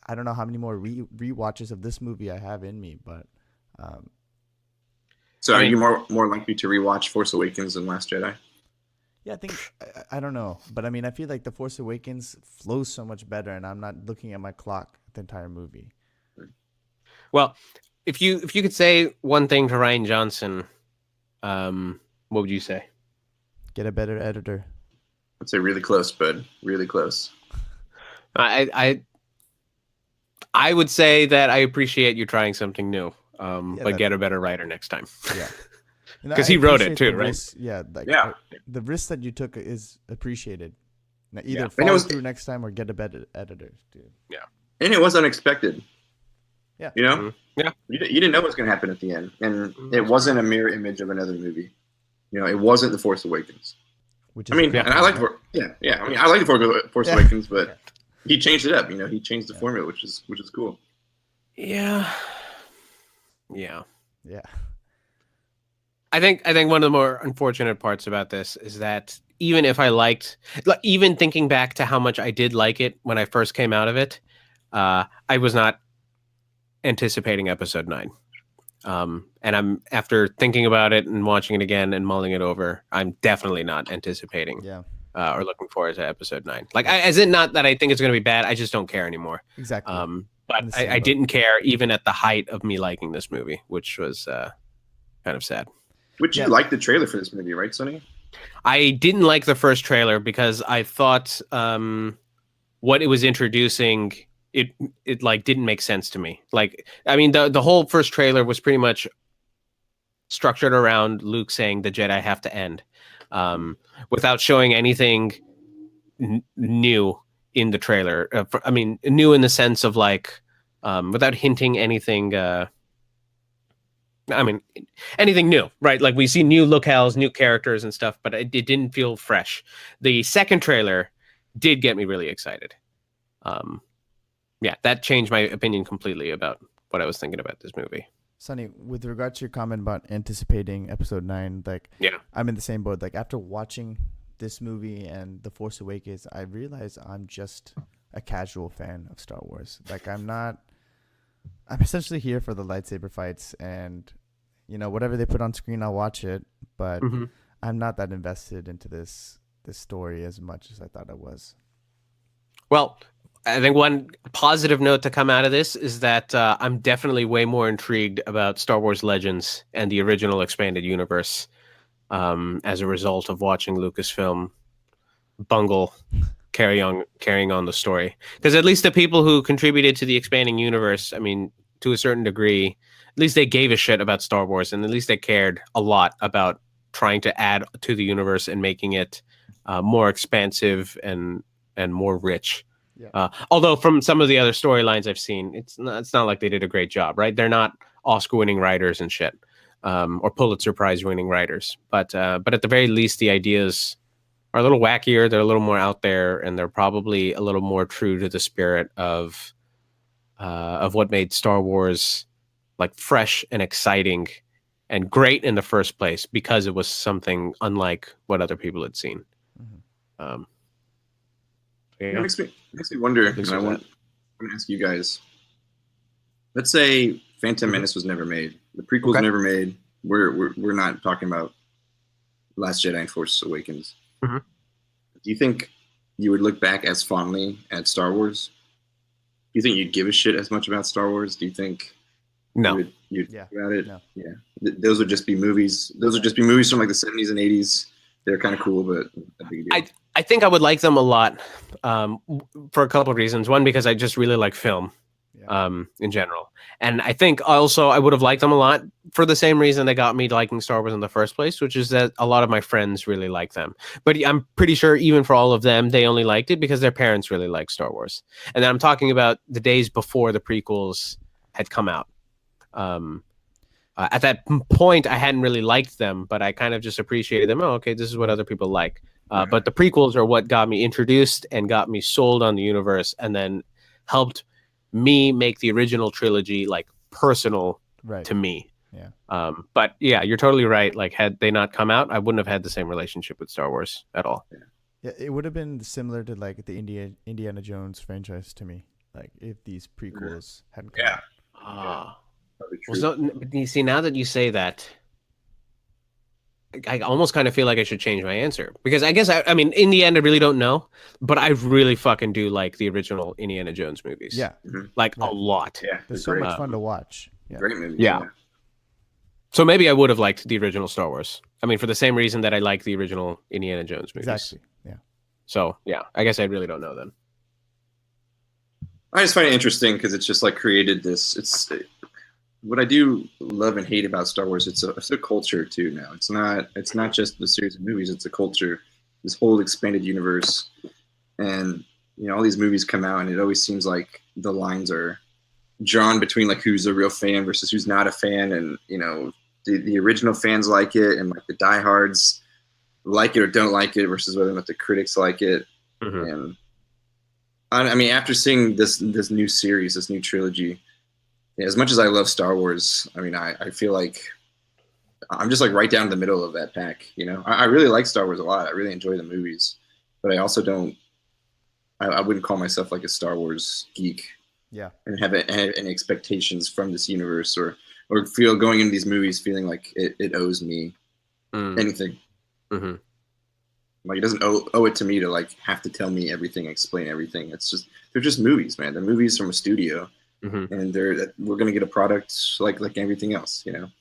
I don't know how many more rewatches of this movie I have in me, but. So are you more likely to rewatch Force Awakens than Last Jedi? Yeah, I think I don't know, but I mean, I feel like The Force Awakens flows so much better, and I'm not looking at my clock the entire movie. Well, if you could say one thing to Rian Johnson, what would you say? Get a better editor. I'd say really close, bud. Really close. I would say that I appreciate you trying something new, but get a better writer next time. Yeah. Because he wrote it too, right? Risk, the risk that you took is appreciated. Now, either follow through next time or get a better editor, dude. Yeah. And it was unexpected. Yeah. You know? Mm-hmm. Yeah. You didn't know what was going to happen at the end. And it wasn't a mirror image of another movie. You know, it wasn't The Force Awakens. Which is and I like I like The Force Awakens, but he changed it up. You know, he changed the formula, which is cool. Yeah. Yeah. Yeah. I think one of the more unfortunate parts about this is that even thinking back to how much I did like it when I first came out of it, I was not anticipating episode 9. And I'm, after thinking about it and watching it again and mulling it over, I'm definitely not anticipating or looking forward to episode 9. Like, as in, not that I think it's going to be bad, I just don't care anymore. Exactly. But I didn't care even at the height of me liking this movie, which was kind of sad. Would you like the trailer for this movie, right, Sonny? I didn't like the first trailer because I thought what it was introducing, it like didn't make sense to me. Like, I mean, the whole first trailer was pretty much structured around Luke saying the Jedi have to end, without showing anything new in the trailer. I mean, new in the sense of like, without hinting anything. I mean, anything new, right? Like, we see new locales, new characters and stuff, but it didn't feel fresh. The second trailer did get me really excited. Yeah, that changed my opinion completely about what I was thinking about this movie. Sonny, with regard to your comment about anticipating episode 9, like, I'm in the same boat. Like, after watching this movie and The Force Awakens, I realized I'm just a casual fan of Star Wars. Like, I'm essentially here for the lightsaber fights, and, you know, whatever they put on screen, I'll watch it, but I'm not that invested into this story as much as I thought I was. Well, I think one positive note to come out of this is that I'm definitely way more intrigued about Star Wars Legends and the original expanded universe as a result of watching Lucasfilm bungle carrying on the story. Because at least the people who contributed to the expanding universe, I mean, to a certain degree, at least they gave a shit about Star Wars, and at least they cared a lot about trying to add to the universe and making it more expansive and more rich. Although from some of the other storylines I've seen, it's not like they did a great job, right? They're not Oscar-winning writers and shit, or Pulitzer Prize-winning writers. But at the very least, the ideas are a little wackier. They're a little more out there, and they're probably a little more true to the spirit of what made Star Wars like fresh and exciting and great in the first place, because it was something unlike what other people had seen. It makes me wonder, and I want to ask you guys. Let's say Phantom Menace was never made. The prequels never made. We're not talking about Last Jedi and Force Awakens. Do you think you would look back as fondly at Star Wars? Do you think you'd give a shit as much about Star Wars? Do you think you'd think about it? No. Yeah. Those would just be movies. Those would just be movies from like the 70s and 80s. They're kind of cool, but a big deal. I think I would like them a lot for a couple of reasons. One, because I just really like film in general. And I think also I would have liked them a lot for the same reason they got me liking Star Wars in the first place, which is that a lot of my friends really like them. But I'm pretty sure even for all of them, they only liked it because their parents really like Star Wars. And then I'm talking about the days before the prequels had come out. At that point, I hadn't really liked them, but I kind of just appreciated them. Oh, okay, this is what other people like. But the prequels are what got me introduced and got me sold on the universe, and then helped me make the original trilogy like personal to me. But yeah, you're totally right. Like, had they not come out, I wouldn't have had the same relationship with Star Wars at all. Yeah, it would have been similar to like the Indiana Jones franchise to me. Like, if these prequels hadn't come out. Well, so, you see, now that you say that, I almost kind of feel like I should change my answer, because I guess I mean, in the end, I really don't know, but I really fucking do like the original Indiana Jones movies. Yeah, like a lot. Yeah, they're so much fun to watch. Great movies. Yeah. So maybe I would have liked the original Star Wars. I mean, for the same reason that I like the original Indiana Jones movies. Exactly. Yeah. So yeah, I guess I really don't know then. I just find it interesting because it's just like created this. It's what I do love and hate about Star Wars. It's a culture too now. It's not just the series of movies. It's a culture. This whole expanded universe, and you know, all these movies come out, and it always seems like the lines are drawn between like who's a real fan versus who's not a fan, and you know, the original fans like it, and like the diehards like it or don't like it, versus whether or not the critics like it. And I mean, after seeing this new series, this new trilogy. As much as I love Star Wars, I mean, I feel like I'm just like right down the middle of that pack. You know, I really like Star Wars a lot. I really enjoy the movies, but I also don't. I wouldn't call myself like a Star Wars geek. and have any expectations from this universe, or feel going into these movies feeling like it owes me anything. Mm-hmm. Like it doesn't owe it to me to like have to tell me everything, explain everything. It's just they're just movies, man. They're movies from a studio, and we're gonna get a product like everything else, you know.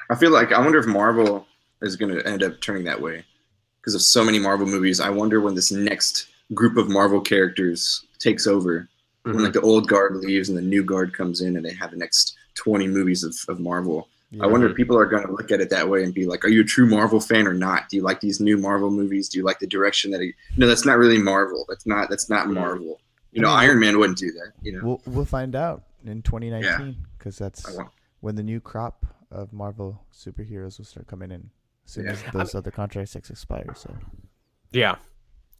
I feel like I wonder if Marvel is gonna end up turning that way because of so many Marvel movies. I wonder when this next group of Marvel characters takes over, when like the old guard leaves and the new guard comes in, and they have the next 20 movies of Marvel. I wonder if people are going to look at it that way and be like, are you a true Marvel fan or not? Do you like these new Marvel movies? Do you like the direction that no, that's not really Marvel. That's not Marvel. You know, Iron Man wouldn't do that. You know, we'll find out in 2019 because that's when the new crop of Marvel superheroes will start coming in as soon as those other contracts expire. So, yeah.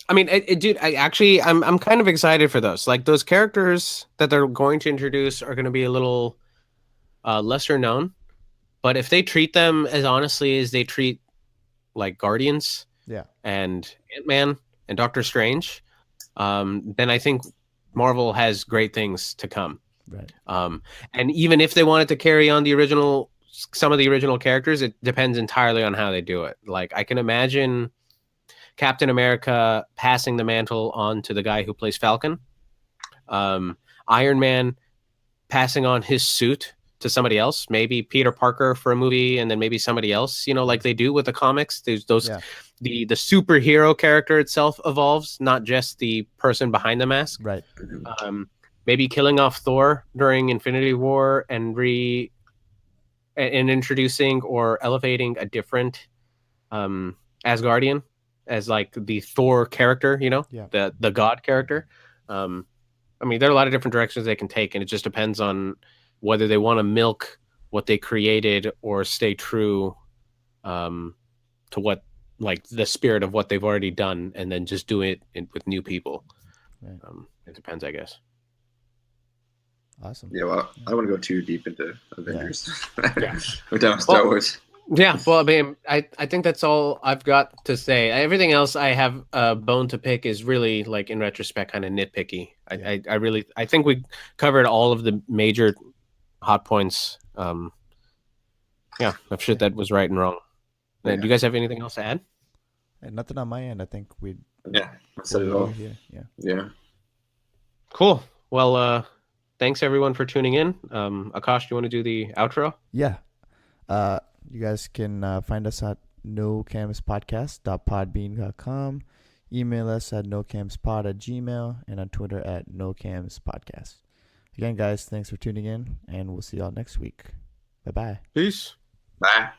I mean, dude, I'm kind of excited for those. Like those characters that they're going to introduce are going to be a little lesser known. But if they treat them as honestly as they treat like Guardians and Ant-Man and Doctor Strange, then I think Marvel has great things to come. Right. And even if they wanted to carry on some of the original characters, it depends entirely on how they do it. Like I can imagine Captain America passing the mantle on to the guy who plays Falcon. Iron Man passing on his suit to somebody else, maybe Peter Parker for a movie, and then maybe somebody else, you know, like they do with the comics. There's those, the superhero character itself evolves, not just the person behind the mask. Right. Maybe killing off Thor during Infinity War and introducing or elevating a different Asgardian as like the Thor character, you know, the god character. I mean, there are a lot of different directions they can take, and it just depends on whether they want to milk what they created or stay true to what, like the spirit of what they've already done, and then just do it with new people. Right. It depends, I guess. Awesome. Yeah, well, I don't want to go too deep into Avengers. We're done with Star Wars. Yeah, well, I mean, I think that's all I've got to say. Everything else I have a bone to pick is really, like, in retrospect, kind of nitpicky. I think we covered all of the major hot points. Of shit that was right and wrong. Do you guys have anything else to add? Nothing on my end. I think we said it all. Here. Yeah. Cool. Well, thanks everyone for tuning in. Akash, do you want to do the outro? Yeah. You guys can find us at nocamspodcast.podbean.com. Email us at nocamspod@gmail.com and on Twitter at nocamspodcast. Again, guys, thanks for tuning in, and we'll see y'all next week. Bye-bye. Peace. Bye.